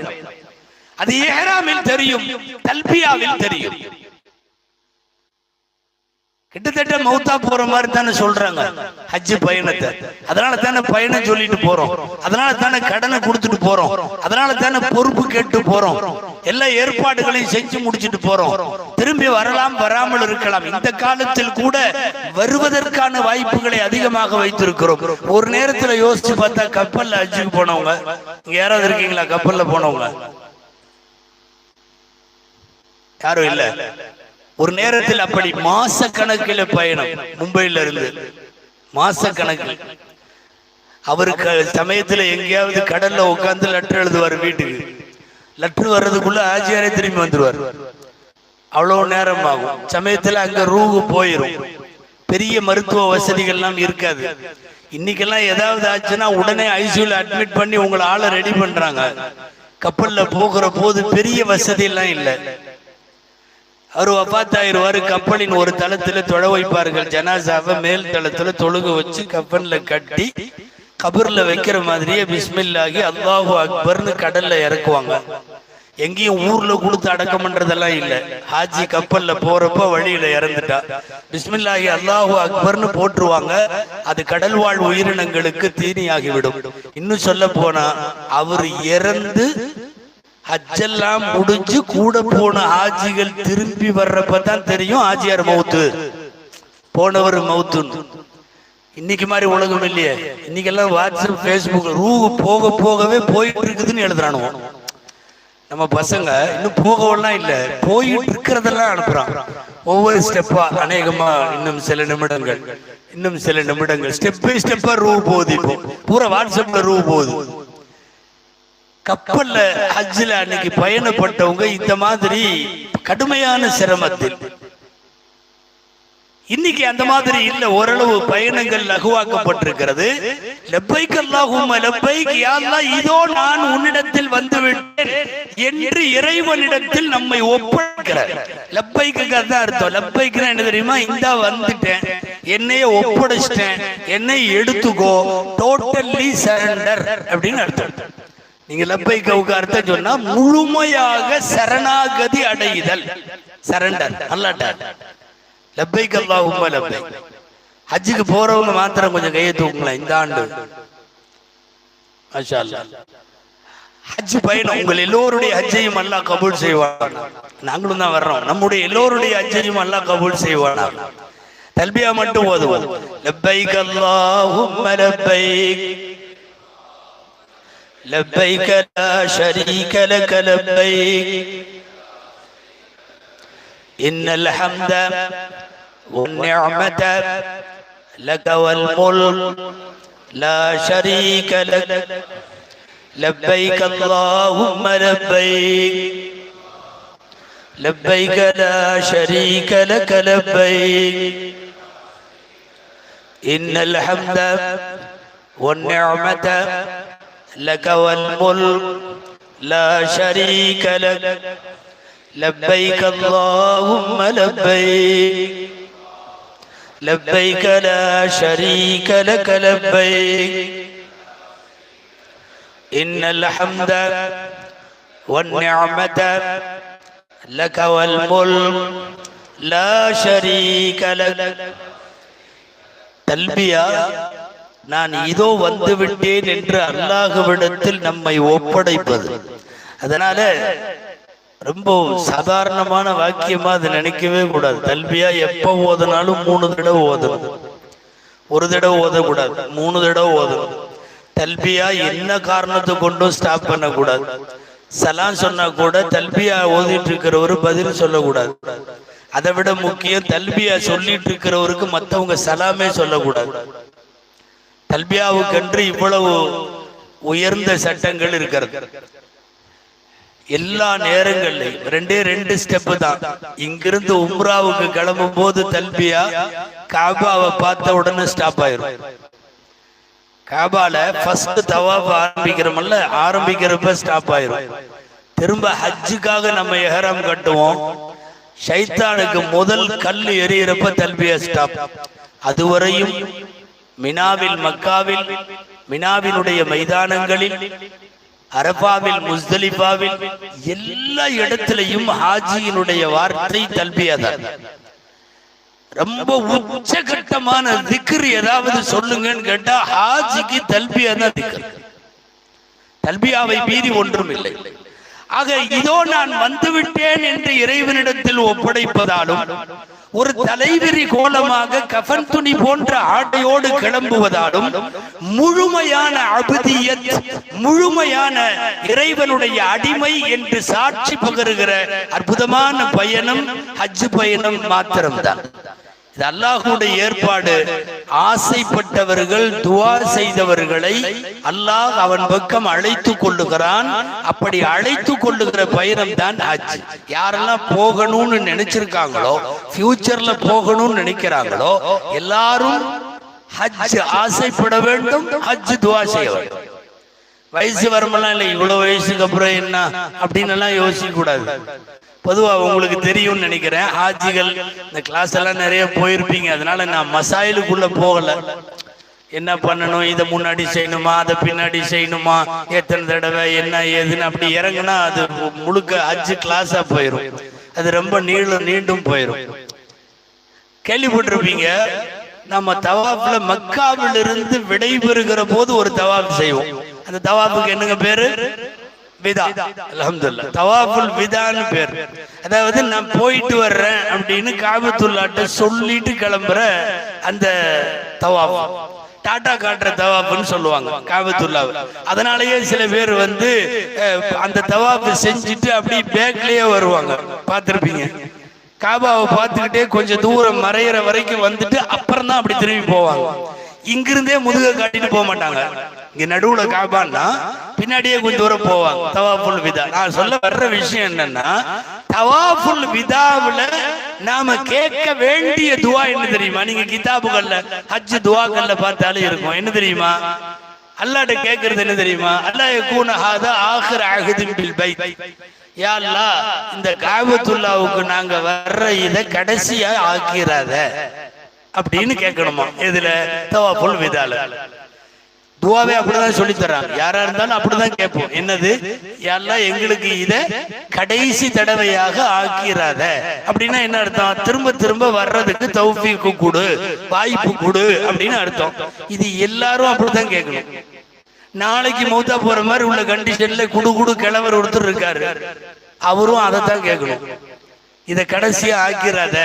அது இஹ்ராமில் தெரியும், தல்பியாவில் தெரியும். கிட்டத்தட்ட மௌத்தா போற மாதிரி தானே சொல்றாங்க ஹஜ் பயணத்தை. அதனால தானே பயணம் சொல்லிட்டு போறோம், அதனால தானே கடனை கொடுத்துட்டு போறோம், அதனால தானே பொறுப்பு கேட்டு போறோம், எல்லா ஏற்பாடுகளையும் செஞ்சு முடிச்சுட்டு போறோம். திரும்பி வரலாம், வராமல் இருக்கலாம். இந்த காலத்தில் கூட வருவதற்கான வாய்ப்புகளை அதிகமாக வைத்திருக்கிறோம். ஒரு நேரத்தில் யோசிச்சு பார்த்தா, கப்பல்ல ஹஜ்ஜுக்கு போனவங்க இங்க யாராவது இருக்கீங்களா? கப்பல்ல போனவங்க யாரும் இல்ல. ஒரு நேரத்தில் அப்படி மாச கணக்கில் பயணம், மும்பையில இருந்து மாச கணக்கில். அவருக்கு சமயத்துல எங்கேயாவது கடல்ல உட்கார்ந்து லெட்டர் எழுதுவார் வீட்டுக்கு. லெட்டர் வர்றதுக்குள்ள ஆஜியாரே திரும்பி வந்துருவார். அவ்வளவு நேரம் ஆகும். சமயத்துல அங்க ரூஹு போயிரும். பெரிய மருத்துவ வசதிகள்லாம் இருக்காது. இன்னைக்கெல்லாம் ஏதாவது ஆச்சுன்னா உடனே ஐசியூல அட்மிட் பண்ணி உங்களை ஆளை ரெடி பண்றாங்க. கப்பல்ல போகிற போது பெரிய வசதி எல்லாம் இல்லை. அவர் வஃபாத்தாயிருவாரு. கப்பலின் ஒரு தளத்துல தொழ வைப்பார்கள். ஜனாசாவை மேல் தளத்துல தொழுக வச்சு கப்பல்ல கட்டி கபர்ல வைக்கிற மாதிரியே பிஸ்மில்லாஹி அல்லாஹு அக்பர்னு கடல்ல இறக்குவாங்க. எங்கேயும் ஊர்ல கொடுத்து அடக்கம் பண்றதெல்லாம் இல்ல. ஹாஜி கப்பல்ல போறப்ப வழியில இறந்துட்டா பிஸ்மில்லாஹி அல்லாஹு அக்பர்னு போட்டுருவாங்க. அது கடல் வாழ் உயிரினங்களுக்கு தீனியாகிவிடும். இன்னும் சொல்ல போனா அவர் இறந்து ஹஜ்ஜெல்லாம் முடிஞ்சு கூட போன ஹாஜிகள் திரும்பி வர்றப்பதான் தெரியும் ஹாஜியார் மவுத்து, போனவர் மவுத்துன்னு. இன்னைக்கு மாதிரி உலகம் இல்லையே. இன்னைக்கெல்லாம் வாட்ஸ்அப், ஃபேஸ்புக் ரூ போக போகவே போயிட்டு இருக்குதுன்னு எழுதுறானுவோ. நம்ம பசங்க இன்னும் போகவெல்லாம் இல்லை, போயிட்டு இருக்கிறதெல்லாம் அனுப்புறான். ஒவ்வொரு ஸ்டெப்பா அநேகமா இன்னும் சில நிமிடங்கள் ஸ்டெப் பை ஸ்டெப்பா ரூ போகுது. இப்போ பூரா வாட்ஸ்அப்ல ரூ போகுது. கப்பல்ல ஹஜ்ஜில் அன்னைக்கு பயணப்பட்டவங்க இந்த மாதிரி கடுமையான சிரமத்தில். இன்னைக்கு அந்த மாதிரி இல்ல, ஓரளவு பயணங்கள் லகுவாக்கப்பட்டிருக்கிறது. லப்பைக் அல்லாஹும்ம லப்பைக், யா அல்லாஹ் இதோ நான் உன்னிடத்தில் வந்து விட்டேன் என்று இறைவனிடத்தில் நம்மை ஒப்படைக்கிறார். லப்பைக்கு அதான் அர்த்தம். லப்பைக்குன்னா என்ன தெரியுமா? இந்தா வந்துட்டேன், என்னைய ஒப்படைச்சிட்டேன், என்னை எடுத்துக்கோ, டோட்டல்லி சரண்டர் அப்படின்னு அர்த்தம். நீங்க லப்பைக்கு அர்த்தம் சொன்னா முழுமையாக சரணாகதி அடைதல், சரண்டர். அல்லாஹ் லப்பைக் அல்லாஹும்ம லப்பைக். ஹஜ்ஜுக்கு போறவங்க மாத்திரம் கொஞ்சம் கையை தூக்குங்களேன் இந்த ஆண்டு. மாஷா அல்லாஹ். ஹஜ் பயணம் உங்கள் எல்லோருடைய ஹஜ்ஜையும் அல்லாஹ் கபூல் செய்வான். நாங்களும் தான் வர்றோம். நம்முடைய எல்லோருடைய ஹஜ்ஜையும் அல்லாஹ் கபூல் செய்வானா. தல்பியா மட்டும் ஓதுவோம். லப்பைக் அல்லாஹும்ம லப்பைக் லப்பைக் லா ஷரீக லக லப்பைக் இன்னல் ஹம்த والنعمة لك والملك لا شريك لك لبيك اللهم لبيك لبيك لا شريك لك لبيك إن الحمد والنعمة لك والملك لا شريك لك لبيك اللهم لبيك لبيك لا شريك لك لبيك إن الحمد والنعمة لك والملك لا شريك لك. தல்பியா நான் இதோ வந்து விட்டேன் என்று அல்லாஹ்விடத்தில் நம்மை ஒப்படைப்பது. அதனால ரொம்ப சாதாரணமான வாக்கியமா அதை நினைக்கவே கூடாது. தல்பியா எப்ப ஓதுனாலும் 3 தடவை ஓதணும். ஒரு தடவை ஓதக்கூடாது, 3 தடவை ஓதணும். தல்பியா என்ன காரணத்தை கொண்டும் ஸ்டாப் பண்ணக்கூடாது. சலாம் சொன்னா கூட தல்பியா ஓதிட்டு இருக்கிறவரு பதில் சொல்லக்கூடாது. அதை விட முக்கியம், தல்பியா சொல்லிட்டு இருக்கிறவருக்கு மற்றவங்க சலாமே சொல்லக்கூடாது. தல்பியாவுக்கென்று இவ்வளவு உயர்ந்த சட்டங்கள் இருக்கிறது. எல்லா நேரங்கள்லையும் 2 ஸ்டெப் தான். இங்கிருந்து உம்ராவுக்கு கிளம்பும் போது தல்பியா காபாவை பார்த்த உடனே ஸ்டாப் ஆயிரும். காபால ஃபர்ஸ்ட் தவாஃப் ஆரம்பிக்கிறோம்ல, ஆரம்பிக்கிறப்ப ஸ்டாப் ஆயிரும். திரும்ப ஹஜ்ஜுக்காக நம்ம இஹ்ராம் கட்டுவோம். ஷைத்தானுக்கு முதல் கல் எறிகிறப்ப தல்பியா ஸ்டாப். அதுவரையும் மினாவில், மக்காவில், மினாவினுடைய மைதானங்களில், அரபாவில், முஸ்தலிஃபாவில், எல்லா இடத்திலையும் ஹாஜியினுடைய வார்த்தை தல்பியா தான். ரொம்ப உச்சகட்டமான திக்ர் ஏதாவது சொல்லுங்கன்னு கேட்டா ஹாஜிக்கு தல்பியா தான் திக்ர். தல்பியாவை மீறி ஒன்றும் இல்லை. ஆக இதோ நான் வந்துவிட்டேன் என்று இறைவனிடத்தில் ஒப்படைப்பதாலும், ஒரு தலைவிரி கோலமாக கஃன் துணி போன்ற ஆடையோடு கிளம்புவதாலும், முழுமையான அபுதியத், முழுமையான இறைவனுடைய அடிமை என்று சாட்சி பகருகிற அற்புதமான பயணம் ஹஜ் பயணம் மாத்திரம்தான். இது அல்லாஹ்வுடைய ஏற்பாடு. ஆசைப்பட்டவர்கள், துஆ செய்தவர்களை அல்லாஹ் அவன் பக்கம் அழைத்து கொள்ளுகிறான். அப்படி அழைத்து கொள்ளுகிற பயணம் தான் ஹஜ். யாரெல்லாம் போகணும்னு நினைச்சிருக்காங்களோ, ஃபியூச்சர்ல போகணும்னு நினைக்கிறாங்களோ, எல்லாரும் ஹஜ் ஆசைப்பட வேண்டும், ஹஜ் துஆ செய்ய வேண்டும். வயசு வரமெல்லாம் இல்லை, இவ்வளவு வயசுக்கு அப்புறம் என்ன அப்படின்னு எல்லாம் யோசிக்க கூடாது. பொதுவா உங்களுக்கு தெரியும்னு நினைக்கிறேன், ஹாஜிகள் இந்த கிளாஸ் எல்லாம் நிறைய போயிருப்பீங்க. அதனால நான் மசாயிலுக்குள்ள போகல. என்ன பண்ணணும், இதை முன்னாடி செய்யணுமா, அதை பின்னாடி செய்யணுமா, எத்தனை தடவை என்ன ஏதுன்னு அப்படி இறங்குனா அது முழுக்க ஹஜ் கிளாஸா போயிடும். அது ரொம்ப நீண்டும் போயிடும். கேள்விப்பட்டிருப்பீங்க, நம்ம தவாஃப்ல மக்காவில் இருந்து விடைபெறுகிற போது ஒரு தவாஃப் செய்வோம். அந்த தவாஃபுக்கு என்னங்க பேரு? விதா. அல்ஹம்துலில்லாஹ், தவாஃபுல் விதான்னு பேர். அதாவது நான் போயிட்டு வர்றேன் அப்படின்னு காபத்துல்லாட்ட சொல்லிட்டு கிளம்புற அந்த தவாஃப், டாடா காட்டுற தவாஃப்னு சொல்லுவாங்க காபத்துல்லாஹ். அதனாலேயே சில பேர் வந்து அந்த தவாஃப் செஞ்சுட்டு அப்படி பேக்லயே வருவாங்க, பார்த்திருப்பீங்க. காபாவை பார்த்துக்கிட்டே கொஞ்சம் தூரம் மறையிற வரைக்கும் வந்துட்டு அப்புறம் தான் அப்படி திரும்பி போவாங்க. இங்கிருந்தே முதுக காட்டிட்டு போக மாட்டாங்க. இங்க நடுவுல காபான்னா பின்னாடியே கொஞ்சம் தூரம் போவாங்க. தவாஃபுல் விதா. நான் சொல்ல வர்ற விஷயம் என்னன்னா, தவாஃபுல் விதாவுல நாம கேட்க வேண்டிய துவா என்ன தெரியுமா? நீங்க கிதாபுகள்ல ஹஜ் துவாக்கள்ல பார்த்தாலும் இருக்கும். என்ன தெரியுமா? அல்லாஹ்ட்ட கேட்கறது என்ன தெரியுமா? அல்லாஹ் யகூன ஹாதா ஆகிர் அஹதின் பில் பைத். யா அல்லாஹ், இந்த காபத்துல்லாவுக்கு நாங்க வர்ற இத கடைசியா ஆக்கிராத அப்படின்னு கேட்கணுமா? இதுல தவாஃபுல் விதால துவாவே அப்படிதான் சொல்லி தர்றாங்க. யாரா இருந்தாலும் அப்படிதான் கேட்போம். என்னது? யா அல்லாஹ், எங்களுக்கு இத கடைசி தடவையாக ஆக்கிராத. அப்படின்னா என்ன அர்த்தம்? திரும்ப திரும்ப வர்றதுக்கு தௌஃபீக் கொடு, வாய்ப்பு கொடு அப்படின்னு அர்த்தம். இது எல்லாரும் அப்படிதான் கேட்கணும். நாளைக்கு மௌத்தா போற மாதிரி உள்ள கண்டிஷன்ல குடு கிழவர் ஒருத்தர் இருக்காரு, அவரும் அதைத்தான் கேட்கணும். இத கடைசியா ஆக்கிறாத,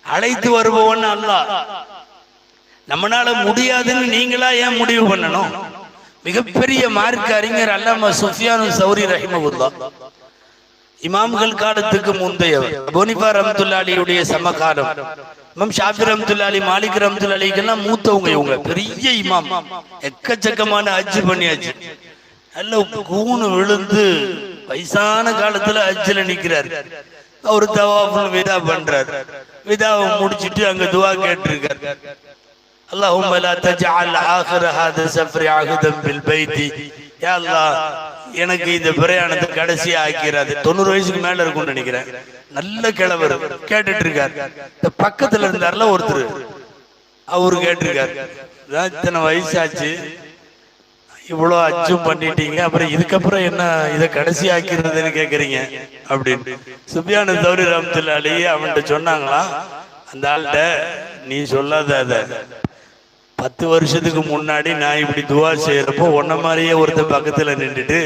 அழைத்து வருபவன் அல்லாஹ். நம்மளால முடியாதுன்னு நீங்களா ஏன் முடிவு பண்ணணும்? மிகப்பெரிய மார்க்க அறிஞர் அல்லாமா சுஃபியானு சௌரி ரஹிமஹுல்லாஹ், இமாம்கள் காலத்துக்கு முந்தையவர், அபூ ஹனீஃபா ரஹ்மத்துல்லாஹி அலைஹியுடைய சமகாலம். இமாம் ஷாஃபி ரஹ்மத்துல்லாஹி அலைஹி, மாலிக் ரஹ்மத்துல்லாஹி அலைஹிக்கெல்லாம் மூத்தவங்க இவங்க. பெரிய இமாம், எக்கச்சக்கமான ஹஜ் பண்ணியாச்சு. நல்ல கூணு விழுந்து வயசான காலத்துல ஹஜ்ல நிக்கிறார். அவர் தவாஃபுல் விதா பண்றார். விதாவை முடிச்சிட்டு அங்க துவா கேட்டிருக்கார். அல்லாஹும்ம லா தஜஅல் ஆகிர ஹாதா ஸஃப்ரி அஹதன் பில் பைத்தி. யா அல்லாஹ், எனக்கு இந்த பிரயாணத்தை கடைசியா ஆக்கிறாது. 90 வயசுக்கு மேல இருக்கும்னு நினைக்கிறேன். நல்ல கிழவர் கேட்டுட்டு இருக்கார். இந்த பக்கத்துல இருந்தார்ல ஒருத்தர், அவரு கேட்டிருக்காரு, இத்தனை வயசாச்சு, இவ்வளவு அச்சும் பண்ணிட்டீங்க, அப்புறம் இதுக்கப்புறம் என்ன இதை கடைசி ஆக்கிறதுன்னு கேக்குறீங்க அப்படின்னு. சுஃபியானு சௌரி ரஹ்மத்துல்லாஹி அலைஹி அவன்கிட்ட சொன்னாங்களா, அந்த ஆள்கிட்ட, நீ சொல்லாத, அத 10 வருஷத்துக்கு முன்னாடி நான் இப்படி துவா செய்யறப்போ உன்ன மாதிரியே ஒருத்தர் பக்கத்துல நின்றுட்டு,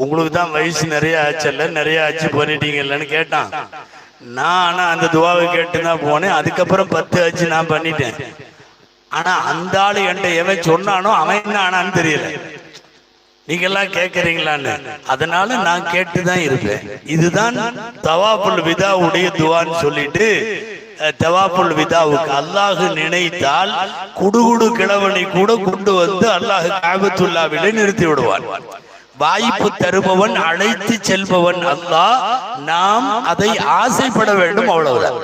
உங்களுக்கு தான் வயசு நிறைய ஆச்சல்ல, நிறைய ஆச்சு பண்ணிட்டீங்கல்லன்னு கேட்டான். நான் ஆனா அந்த துவாவை கேட்டுதான் போனேன். அதுக்கப்புறம் 10 ஆச்சு நான் பண்ணிட்டேன். ஆனா அந்த ஆளு என்கிட்ட எவன் சொன்னானோ அவன் என்ன ஆனான்னு தெரியல. நீங்க எல்லாம் கேட்கறீங்களான்னு, அதனால நான் கேட்டுதான் இருப்பேன். இதுதான் தவாஃபுல் விதாவுடைய துவான்னு சொல்லிட்டு, தவாஃபுல் விதாவுக்கு அல்லாஹ் நினைத்தால் குடுகுடு கிழவனை கூட கொண்டு வந்து அல்லாஹ் காபத்துல்லாவிலே நிறுத்தி விடுவான். வாய்ப்பு தருபவன், அழைத்து செல்பவன் அல்லாஹ். நாம் அதை ஆசைப்பட வேண்டும், அவ்வளவுதான்.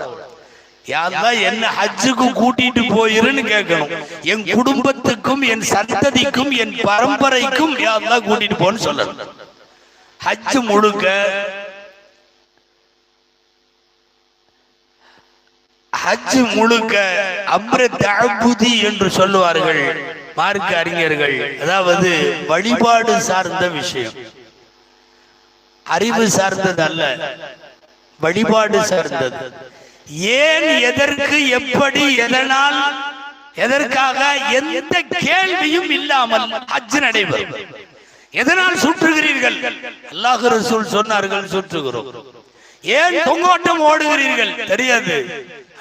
யாரெல்லாம் என்ன ஹஜ்ஜுக்கு கூட்டிட்டு போயிருன்னு கேட்கணும். என் குடும்பத்துக்கும் என் சந்ததிக்கும் என் பரம்பரைக்கும் யாரெல்லாம் கூட்டிட்டு போன்னு சொல்லணும். ஹஜ் முழுக்க அம்ர தஅபுதி என்று சொல்லுவார்கள் மார்க்க அறிஞர்கள். அதாவது வழிபாடு சார்ந்த விஷயம், அறிவு சார்ந்தது அல்ல, வழிபாடு சார்ந்தது. ஏன், எதற்கு, எப்படி, எதனால், எதற்காக எந்த கேள்வியும் இல்லாமல் ஹஜ் நடைபெறும். எதனால் சுற்றுகிறீர்கள்? அல்லாஹ் ரசூல் சொன்னார்கள், சுற்றுகிறோம். ஏன் தொங்கோட்டம் ஓடுகிறீர்கள்? தெரியாது.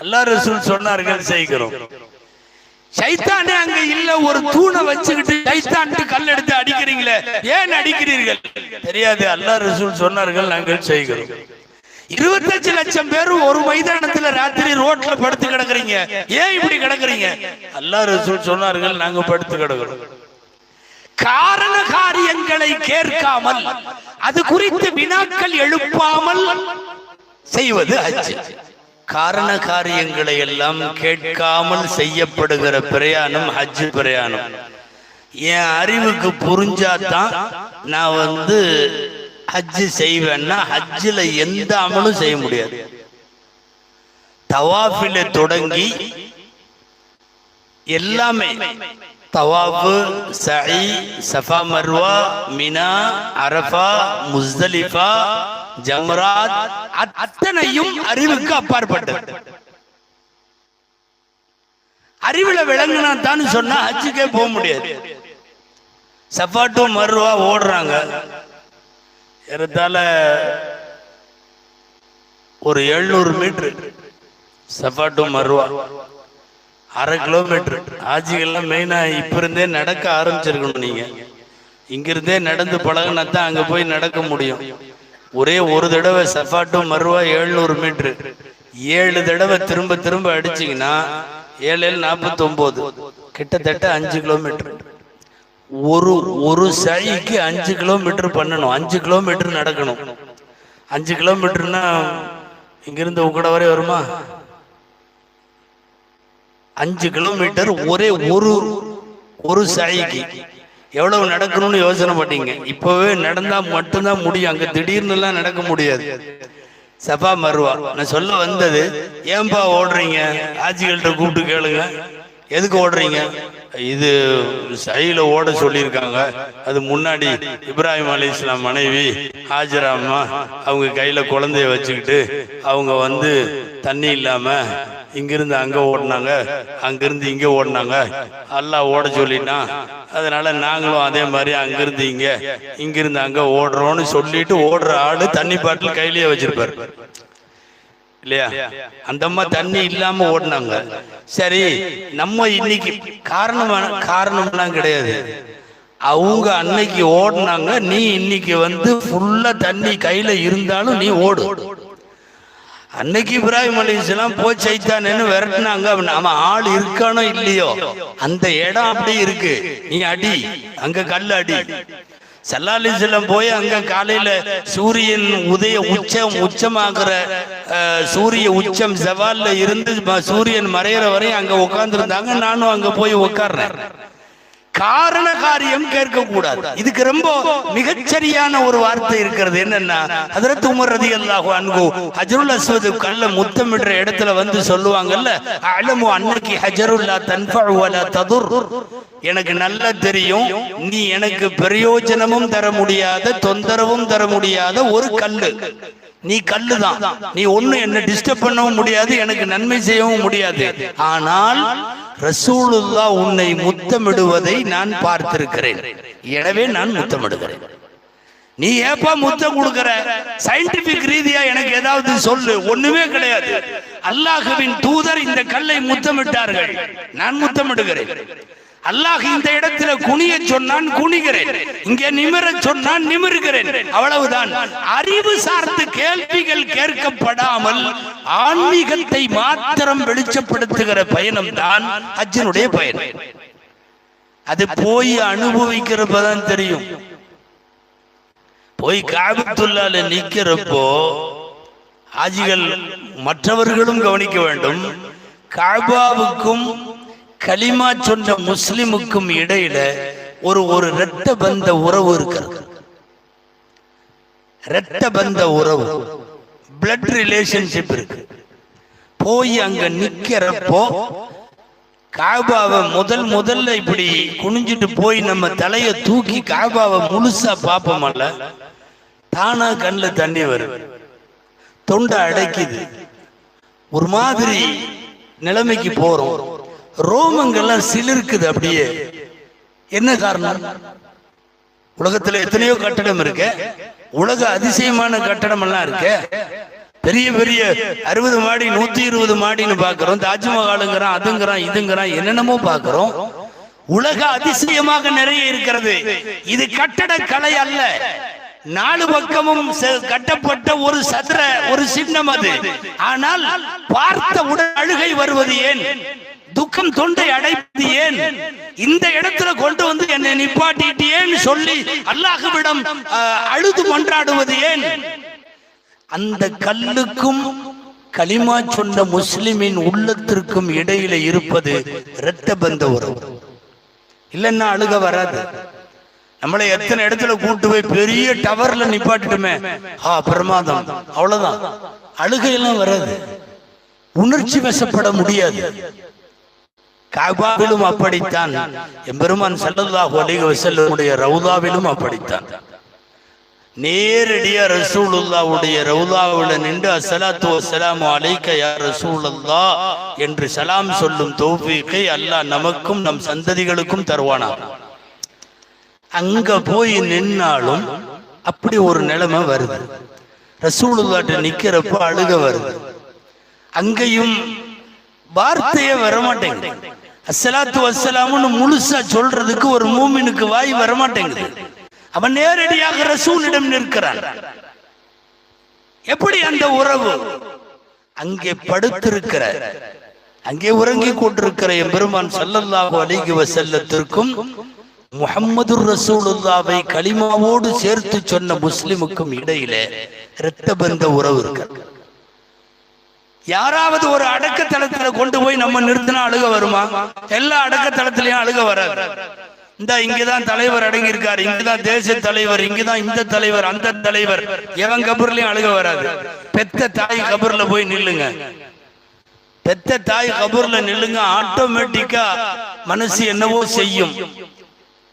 அல்லாஹ் ரசூல் சொன்னார்கள், செய்கிறோம். சைத்தானே அங்க இல்ல, ஒரு தூணை வச்சுக்கிட்டு சைத்தான்ட்டு கல் எடுத்து அடிக்கிறீங்களே, ஏன் அடிக்கிறீர்கள்? தெரியாது. அல்லாஹ் ரசூல் சொன்னார்கள், நாங்கள் செய்கிறோம். 25 லட்சம் பேர் ஒரு மைதானத்துல ராத்திரி ரோட்ல படுத்து கிடக்குறீங்க, ஏன் இப்படி கிடக்குறீங்க? அல்லாஹ் ரசூல் சொன்னார்கள், நாங்க படுத்து கிடக்கிறோம். காரண காரியங்களை கேட்காமல், அது குறித்து வினாக்கள் எழுப்பாமல் செய்வது ஹஜ். காரண காரியங்களை எல்லாம் கேட்காமல் செய்யப்படுகிற பிரயாணம் ஹஜ் பிரயாணம். என் அறிவுக்கு புரிஞ்சாதான் நான் வந்து ஹஜ்ஜு செய்வேன்னா ஹஜ்ஜில் எந்த அமலும் செய்ய முடியாது. தவாஃபில தொடங்கி எல்லாமே தவாஃபு, சஇ, Safa Marwa, Mina, Arafah, Muzdalifah, Jamarat அத்தனையும் அறிவுக்கு அப்பாற்பட்டது. அறிவுல விளங்கினா தான் சொன்னா ஹஜ்ஜுக்கே போக முடியாது. சஃபா டு மர்வா ஓடுறாங்க, ஏறத்தாழ ஒரு 700 metre. Safa to Marwa 1/2 kilometre. ஆஜிகள்லாம் மெயினா இப்ப இருந்தே நடக்க ஆரம்பிச்சிருக்கணும். நீங்க இங்கிருந்தே நடந்து பழகினா தான் அங்க போய் நடக்க முடியும். ஒரே ஒரு தடவை சஃபா டு மர்வா 700 மீட்டர் 7 தடவை திரும்ப திரும்ப அடிச்சிங்கன்னா 7 49 கிட்டத்தட்ட 5 கிலோமீட்டர். ஒரு சைக்கு 5 கிலோமீட்டர் பண்ணணும். 5 கிலோமீட்டர் நடக்கணும். 5 கிலோமீட்டர்னா இங்கிருந்து உக்கட வரை வருமா? 5 கிலோமீட்டர் ஒரே ஒரு சாய்க்கு எவ்வளவு நடக்கணும்னு யோசனை பண்ணீங்க. இப்பவே நடந்தா மட்டும்தான் முடியும். அங்க திடீர்னு எல்லாம் நடக்க முடியாது. சஃபா மர்வா நான் சொல்ல வந்தது, ஏன்பா ஓடுறீங்க? ஆஜிகள்கிட்ட கூப்பிட்டு கேளுங்க, எதுக்கு ஓடுறீங்க? இது சைல ஓட சொல்லியிருக்காங்க. அது முன்னாடி இப்ராஹிம் அலைஹிஸ்ஸலாம் மனைவி ஹாஜரா அம்மா அவங்க கையில குழந்தைய வச்சுக்கிட்டு அவங்க வந்து தண்ணி இல்லாம இங்கிருந்து அங்க ஓடினாங்க, அங்கிருந்து இங்க ஓடினாங்க. அல்லாஹ் ஓட சொல்லிட்டான், அதனால நாங்களும் அதே மாதிரி அங்கிருந்து இங்கிருந்து அங்க ஓடுறோம்னு சொல்லிட்டு ஓடுற ஆளு தண்ணி பாட்டில் கையிலேயே வச்சிருப்பாரு இல்லையா? அந்த அம்மா தண்ணி இல்லாம ஓடினாங்க. சரி, நம்ம இன்னைக்கு காரணம்லாம் கிடையாது. அவங்க அன்னைக்கு ஓடினாங்க, நீ இன்னைக்கு வந்து ஃபுல்லா தண்ணி கையில இருந்தாலும் நீ ஓடு. அன்னைக்கு இப்ராஹிம் அலைஹிஸ்ஸலாம் போய் சைத்தானேன்னு விரட்டினாங்க. அவன் ஆள் இருக்கானோ இல்லையோ, அந்த இடம் அப்படியே இருக்கு, நீ அடி, அங்க கல் அடி. ஸல்லல்லாஹு அலைஹி வஸல்லம் போய் அங்க காலையில சூரியன் உச்சமாகிற சூரிய உச்சம் ஜவால்ல இருந்து சூரியன் மறையிற வரையும் அங்க உட்கார்ந்து இருந்தாங்க. நானும் அங்க போய் உட்கார்றேன். காரண காரியம் கேட்க கூடாது. இதுக்கு ரொம்ப மிகச்சரியான ஒரு வார்த்தை இருக்கிறது. என்னன்னா, ஹஜ்ரத் உமர் ரலியல்லாஹு அன்ஹு ஹஜ்ருல் அஸ்வத் கல்ல முத்தமிடுற இடத்துல வந்து சொல்லுவாங்கல்ல, அலமு அன்னகி ஹஜருல் லா தன்ஃபஉ வலா ததுர். எனக்கு நல்லா தெரியும், நீ எனக்கு பிரயோஜனமும் தர முடியாத தொந்தரவும் தர முடியாத ஒரு கல்லு. நீ கல்லுதான், நீ ஒண்ணு என்ன டிஸ்டர்ப் பண்ணவும் முடியாது, எனக்கு நன்மை செய்யவும் முடியாது. ஆனால் ரசூலுல்லாஹ் உன்னை முத்தமிடுவதை நான் பார்த்திருக்கிறேன், எனவே நான் முத்தமிடுகிறேன். நீ ஏப்பா முத்தம் கொடுக்கிற? சயின்டிபிக் ரீதியா எனக்கு ஏதாவது சொல்லு. ஒண்ணுமே கிடையாது. அல்லாஹ்வின் தூதர் இந்த கல்லை முத்தமிட்டார்கள், நான் முத்தமிடுகிறேன். அல்லாஹ் இந்த இடத்துல குனிய சொன்னான், குனிகிறேன். இங்கே நிமிர சொன்னான், நிமிர்கிறேன். அவ்வளவுதான். அறிவு சார்ந்த கேள்விகள் கேட்கப்படாமல் ஆன்மீகத்தை மாத்திரம் வெளிச்சப்படுத்துகிற பயணம் தான் ஹஜ்ஜினுடைய பயணம். அது போய் அனுபவிக்கிறப்பதான் தெரியும். போய் காபத்துல்லாஹ்ல நிக்கிறப்போ ஹாஜிகள் மற்றவர்களும் கவனிக்க வேண்டும். காபாவுக்கும் கலிமா சொன்ன முஸ்லிமுக்கும் இடையில ஒரு இரத்த பந்த உறவு இருக்கிறது. இரத்த பந்த உறவு, பிளட் ரிலேஷன்ஷிப் இருக்கு. போய் அங்க நிக்கிறப்போ காபாவை முதல்ல இப்படி குனிஞ்சிட்டு போய் நம்ம தலைய தூக்கி காபாவை முழுசா பார்ப்போமல்ல, தானா கண்ணில் தண்ணி வரும், தொண்டை அடைக்குது, ஒரு மாதிரி நிலைமைக்கு போறோம். ரோமங்கள்லாம் சிலிர்க்குது அப்படியே. என்ன காரணம்? உலகத்துல எத்தனையோ கட்டடம் இருக்கு, உலக அதிசயமான கட்டடம் எல்லாம் இருக்கு. பெரிய பெரிய 60 மாடி 120 மாடின்னு பாக்குறோம். தாஜ்மஹாலுங்கிறான், அதுங்கிறான், இதுங்கிறான், என்னென்னமோ பாக்குறோம். உலக அதிசயமாக நிறைய இருக்கிறது. இது கட்டட கலை அல்ல. 4 பக்கமும் கட்டப்பட்ட ஒரு சதுர ஒரு சின்னம் அது. ஆனால் பார்த்த உடன் அழுகை வருவது ஏன்? துக்கம் தொண்டை அடைப்பது ஏன்? இந்த இடத்துல கொண்டு வந்து என்னை நிப்பாட்டிட்டேன்னு சொல்லி அல்லாஹ்விடம் அழுது மன்றாடுவது ஏன்? அந்த கல்லுக்கும் கலிமா சொன்ன முஸ்லிமின் உள்ளத்திற்கும் இடையில இருப்பது இரத்த பந்த உறவு. இல்லைன்னா அழுக வராது. நம்மளை எத்தனை இடத்துல கூட்டு போய் பெரிய டவர்ல நிப்பாட்டுட்டுமே, பிரமாதம், அவ்வளவுதான், அழுகையெல்லாம் வராது, உணர்ச்சி வசப்பட முடியாது. கஅபாவிலும் அப்படித்தான், எம்பெருமான் ஸல்லல்லாஹு அலைஹி வஸல்லமுடைய ரவுதாவிலும் அப்படித்தான். நேரடியா ரசூலுல்லாஹ்வுடைய ரவுதாவுல நின்று அஸ்ஸலாத்து வஸ்ஸலாமு அலைக்க யா ரசூலல்லாஹ் என்று சலாம் சொல்லும் தௌஃபீகை அல்லாஹ் நமக்கும் நம் சந்ததிகளுக்கும் தருவானாக. அங்க போய் நின்னாலும் அப்படி ஒரு நிலைமை வருது. ரசூலுல்லாஹ்ட்ட நிக்கிறப்ப அழுக வருது. அங்கேயும் வார்த்தையே வரமாட்டேங்குது. அஸ்ஸலாத்து வஸ்ஸலாமுன்னு முழுசா சொல்றதுக்கு ஒரு மூமினுக்கு வாய் வரமாட்டேங்குது. அவன் நேரடியாக ரசூலிடம் நிற்கிறான். எப்படி அந்த உறவு? அங்கே படுத்திருக்கிற, அங்கே உறங்கி கொண்டிருக்கிற எம்பெருமான் ஸல்லல்லாஹு அலைஹி வஸல்லத்திற்கும் முஹம்மது ரசூலுல்லாஹ்வை கலிமாவோடு சேர்த்து சொன்ன முஸ்லிமுக்கும் இடையிலே இரத்த பந்த உறவு இருக்கு. யாராவது ஒரு அடக்கத்தளத்துல கொண்டு போய் நம்ம நிறுத்தினா அழுக வருமா? எல்லா அடக்கத்தளத்திலையும் அழுக வராது. இந்த இங்கதான் தலைவர் அடங்கி இருக்காரு, இங்கதான் தேச தலைவர், இங்கதான் இந்த தலைவர், அந்த தலைவர், எவன் கபர்லயும் அழுக வராது. பெத்த தாய் கபர்ல போய் நில்லுங்க, பெத்த தாய் கபர்ல நில்லுங்க, ஆட்டோமேட்டிக்கா மனசு என்னவோ செய்யும்.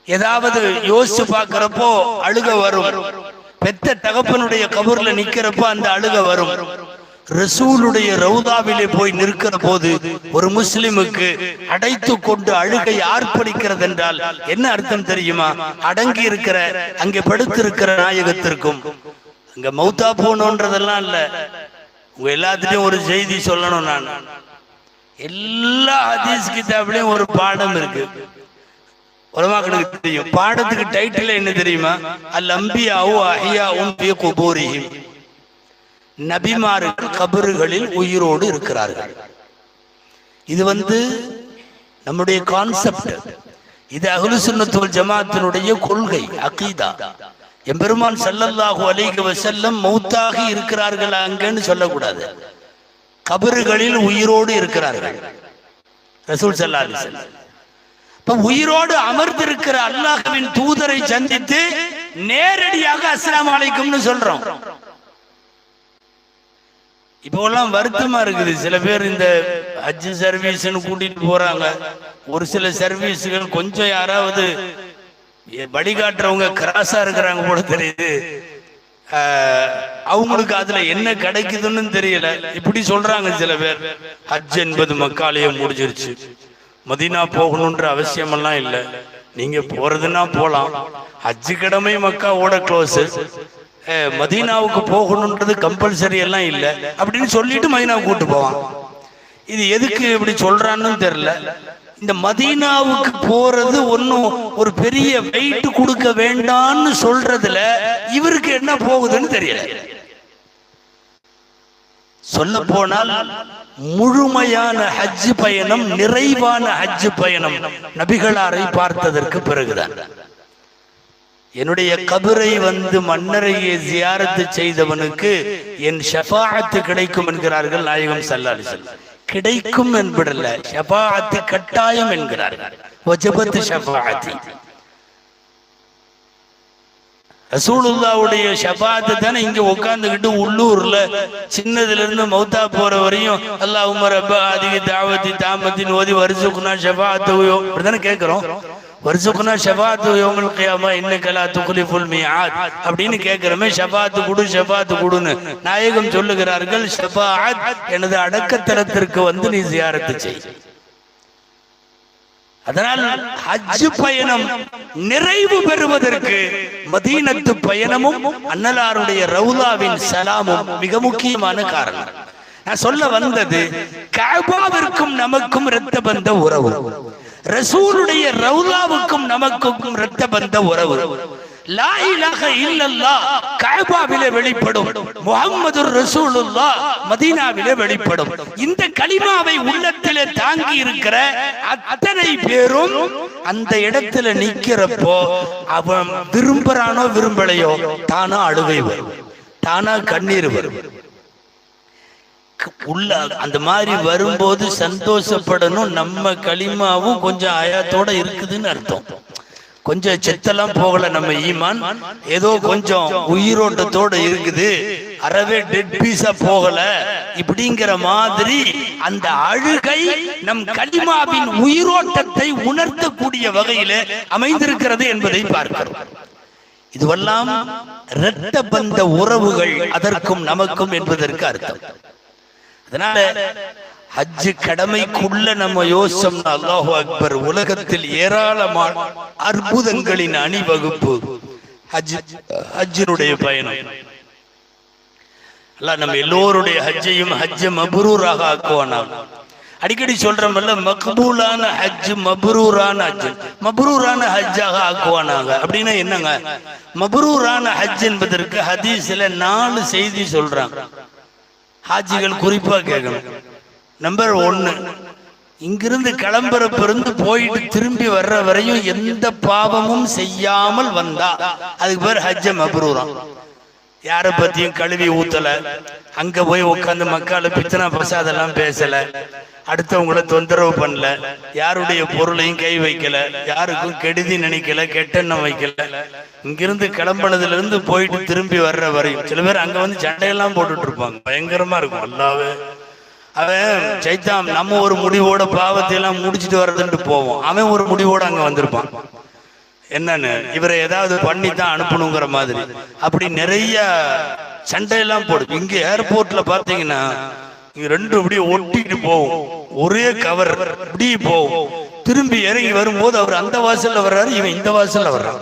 ஏதாவது யோசிச்சு பாக்குறப்போ அழுக வரும். பெத்த தகப்பனுடைய கபர்ல நிக்கிறப்போ அந்த அழுக வரும். ரசூலுடைய ரவுதாவிலே போய் நிற்கிற போது ஒரு முஸ்லிமுக்கு அடைத்து கொண்டு அழுகை ஆர்ப்பரிக்கிறது என்றால் என்ன அர்த்தம் தெரியுமா? அடங்கி இருக்கிற, அங்கே படுத்திருக்கிற நாயகத்திற்கும், அங்க மௌத்தா போனோன்றதெல்லாம் இல்ல. உங்க எல்லாத்திலையும் ஒரு செய்தி சொல்லணும். நான் எல்லா ஹதீஸ் கிதாபிலையும் ஒரு பாடம் இருக்கு. உலமாக்களுக்கு தெரியும். பாடத்துக்கு டைட்டில் என்ன தெரியுமா? அல் அம்பியாவு அஹ்யாஉன் ஃபீ குபூரிஹிம். நபிமார்கள் கபறுகளில் உயிரோடு இருக்கிறார்கள். இது நம்முடைய கான்செப்ட். இது அஹ்லு சுன்னத் வல் ஜமாஅத்தினுடைய கொள்கை, அகீதா. எம்பெருமான் ஸல்லல்லாஹு அலைஹி வஸல்லம் மௌத்தாகி இருக்கிறார்கள் அங்கன்னு சொல்லக்கூடாது. கபறுகளில் உயிரோடு இருக்கிறார்கள் ரசூல் ஸல்லல்லாஹு அலைஹி வஸல்லம். இப்ப உயிரோடு அமர்ந்திருக்கிற அல்லாஹ்வின் தூதரை சந்தித்து நேரடியாக அஸ்ஸலாமு அலைக்கும்னு சொல்றோம். இப்போ எல்லாம் வருத்தமா இருக்குது. சில பேர் இந்த ஹஜ் சர்வீஸ்ன்னு கூட்டிட்டு போறாங்க. ஒரு சில சர்வீஸ்கள் கொஞ்சம் யாராவது வழிகாட்டுறவங்க கிராஸா இருக்கிறாங்க போல தெரியுது. அவங்களுக்கு அதுல என்ன கிடைக்குதுன்னு தெரியல. இப்படி சொல்றாங்க சில பேர், ஹஜ் என்பது மக்காலேயே முடிஞ்சிருச்சு, மதீனா போகணுன்ற அவசியம் எல்லாம் இல்லை, நீங்க போறதுன்னா போலாம், ஹஜ் கடமை மக்காவோட க்ளோஸ், மதீனாவுக்கு போகணுன்றது கம்பல்சரி எல்லாம் இல்லை அப்படின்னு சொல்லிட்டு மதீனாவுக்கு கூட்டு போவான். இது எதுக்கு இப்படி சொல்றான்னு தெரியல. இந்த மதீனாவுக்கு போறது ஒன்னும் ஒரு பெரிய வெயிட் கொடுக்க வேண்டாம்னு சொல்றதுல இவருக்கு என்ன போகுதுன்னு தெரியல. சொல்ல போனால் முழுமையான ஹஜ் பயணம், நிறைவான ஹஜ் பயணம் நபிகளாரை பார்த்ததற்கு பிறகுதான். என்னுடைய கபரை மன்னரையை ஜியாரத்து செய்தவனுக்கு என் ஷஃபாஅத்து கிடைக்கும் என்கிறார்கள் நாயகம் ஸல்லல்லாஹு அலைஹி வஸல்லம். கிடைக்கும் என்பதல்ல, ஷஃபாஅத்து கட்டாயம் என்கிறார்கள். வஜபத் ஷஃபாஅத்தி. ரசூலுல்லாஹ்வுடைய ஷஃபாஅத்து தானே இங்க உட்கார்ந்துகிட்டு உள்ளூர்ல சின்னதுல இருந்து மௌத்தா போற வரையும் அல்லாஹும்ம ரப்ப ஹாதிஹி தஅவத்தி தாமத்தின் ஓதி வர்சுக்னா ஷஃபாஅத்து அப்படிதானே கேட்கிறோம். வர்சுக்னா ஷஃபாஅத்து யௌமுல் கியாமா இன்னக லா துக்லிஃபுல் மிஆத் அப்படின்னு கேட்கிறோமே. ஷஃபாஅத்து குடு, ஷஃபாஅத்து குடுன்னு நாயகம் சொல்லுகிறார்கள். ஷஃபாஅத் எனது அடக்கத்தலத்திற்கு நீ ஜியாரத்து செய். அதனால் ஹஜ் பயணம் நிறைவு பெறுவதற்கு மதீனத்து பயணமும் அன்னலாருடைய ரவுலாவின் சலாமும் மிக முக்கியமான காரணம். நான் சொல்ல வந்தது, கஅபாவிற்கும் நமக்கும் இரத்த பந்த உறவு, ரசூலுடைய ரவுலாவுக்கும் நமக்கும் இரத்த பந்த உறவு. லா இலாஹ இல்லல்லாஹ் கஅபாவிலே வெளிப்படும், முஹம்மதுர் ரசூலுல்லாஹ் மதீனாவிலே வெளிப்படும். இந்த கலிமாவை உள்ளத்திலே தாங்கி இருக்கிற அத்தனை பேரும் அந்த இடத்துல நிக்கிறப்போ அவன் விரும்புறானோ விரும்பலையோ தானா அழுகை வரும், தானா கண்ணீர் வரும். உள்ள அந்த மாதிரி வரும்போது சந்தோஷப்படணும். நம்ம களிமாவும் கொஞ்சம் ஆயத்தோட இருக்குதுன்னு அர்த்தம். கொஞ்சம் செத்தெல்லாம் போகல, நம்ம ஈமான் ஏதோ கொஞ்சம் உயிரோட்டத்தோட இருக்குது, அறவே டெட் பீஸா போகல இப்படிங்கிற மாதிரி அந்த அழுகை நம் கலிமாவின் உயிரோட்டத்தை உணர்த்தக்கூடிய வகையில அமைந்திருக்கிறது என்பதை பார்க்கிறோம். இதுவெல்லாம் இரத்த பந்த உறவுகள் அதற்கும் நமக்கும் என்பதற்கு அர்த்தம். அதனால ஹஜ் கடமைக்குள்ள நம்ம யோசிச்சோம்னா அல்லாஹு அக்பர், உலகத்தில் ஏராளமான அற்புதங்களின் அணிவகுப்பு ஹஜ்ஜினுடைய பயணம். அல்லாஹ் நம்ம எல்லோருடைய ஹஜ்ஜையும் ஹஜ்ஜ மப்ரூராக ஆக்குவானாம். அடிக்கடி சொல்றோம்ல, மக்பூலான ஹஜ் மப்ரூரான ஹஜ், மப்ரூரான ஹஜ்ஜாக ஆக்குவானாங்க. அப்படின்னா என்னங்க? மப்ரூரான ஹஜ் என்பதற்கு ஹதீஸ்ல 4 செய்தி சொல்றாங்க. ஹாஜிகள் குறிப்பா கேட்கணும். நம்பர் 1, இங்கிருந்து கிளம்புறப்பிருந்து போயிட்டு திரும்பி வர்ற வரையும் எந்த பாவமும் செய்யாமல் வந்தா அதுக்கு பேர் ஹஜ்ஜ மப்ரூரா. யாரை பத்தியும் கழுவி ஊத்தல, அங்க போய் உட்காந்து மக்கால பித்தனா பிரசாதெல்லாம் பேசல, அடுத்தவங்களை தொந்தரவு பண்ணல, யாருடைய பொருளையும் கை வைக்கல, யாருக்கும் கெடுதி நினைக்கல, கெட்டெண்ணம் வைக்கல. இங்கிருந்து கிளம்புனதுல இருந்து போயிட்டு திரும்பி வர்ற வரையும் சில பேர் அங்க வந்து சண்டையெல்லாம் போட்டுட்டு இருப்பாங்க, பயங்கரமா இருக்கும். அல்லாவே அவன் சைத்தான் நம்ம ஒரு முடிவோட பாவத்தை எல்லாம் முடிச்சுட்டு வர்றதுன்னு போவோம், அவன் ஒரு முடிவோட அங்க வந்திருப்பான். என்னன்னு இவரை ஏதாவது பண்ணி தான் அனுப்பணுங்கிற மாதிரி அப்படி நிறைய சண்டையெல்லாம் போடும். இங்க ஏர்போர்ட்ல பாத்தீங்கன்னா இங்க 2 இப்படியே ஒட்டிட்டு போவோம், ஒரே கவர் இப்படி போவோம். திரும்பி இறங்கி வரும்போது அவர் அந்த வாசல்ல வர்றாரு, இவன் இந்த வாசல்ல வர்றான்,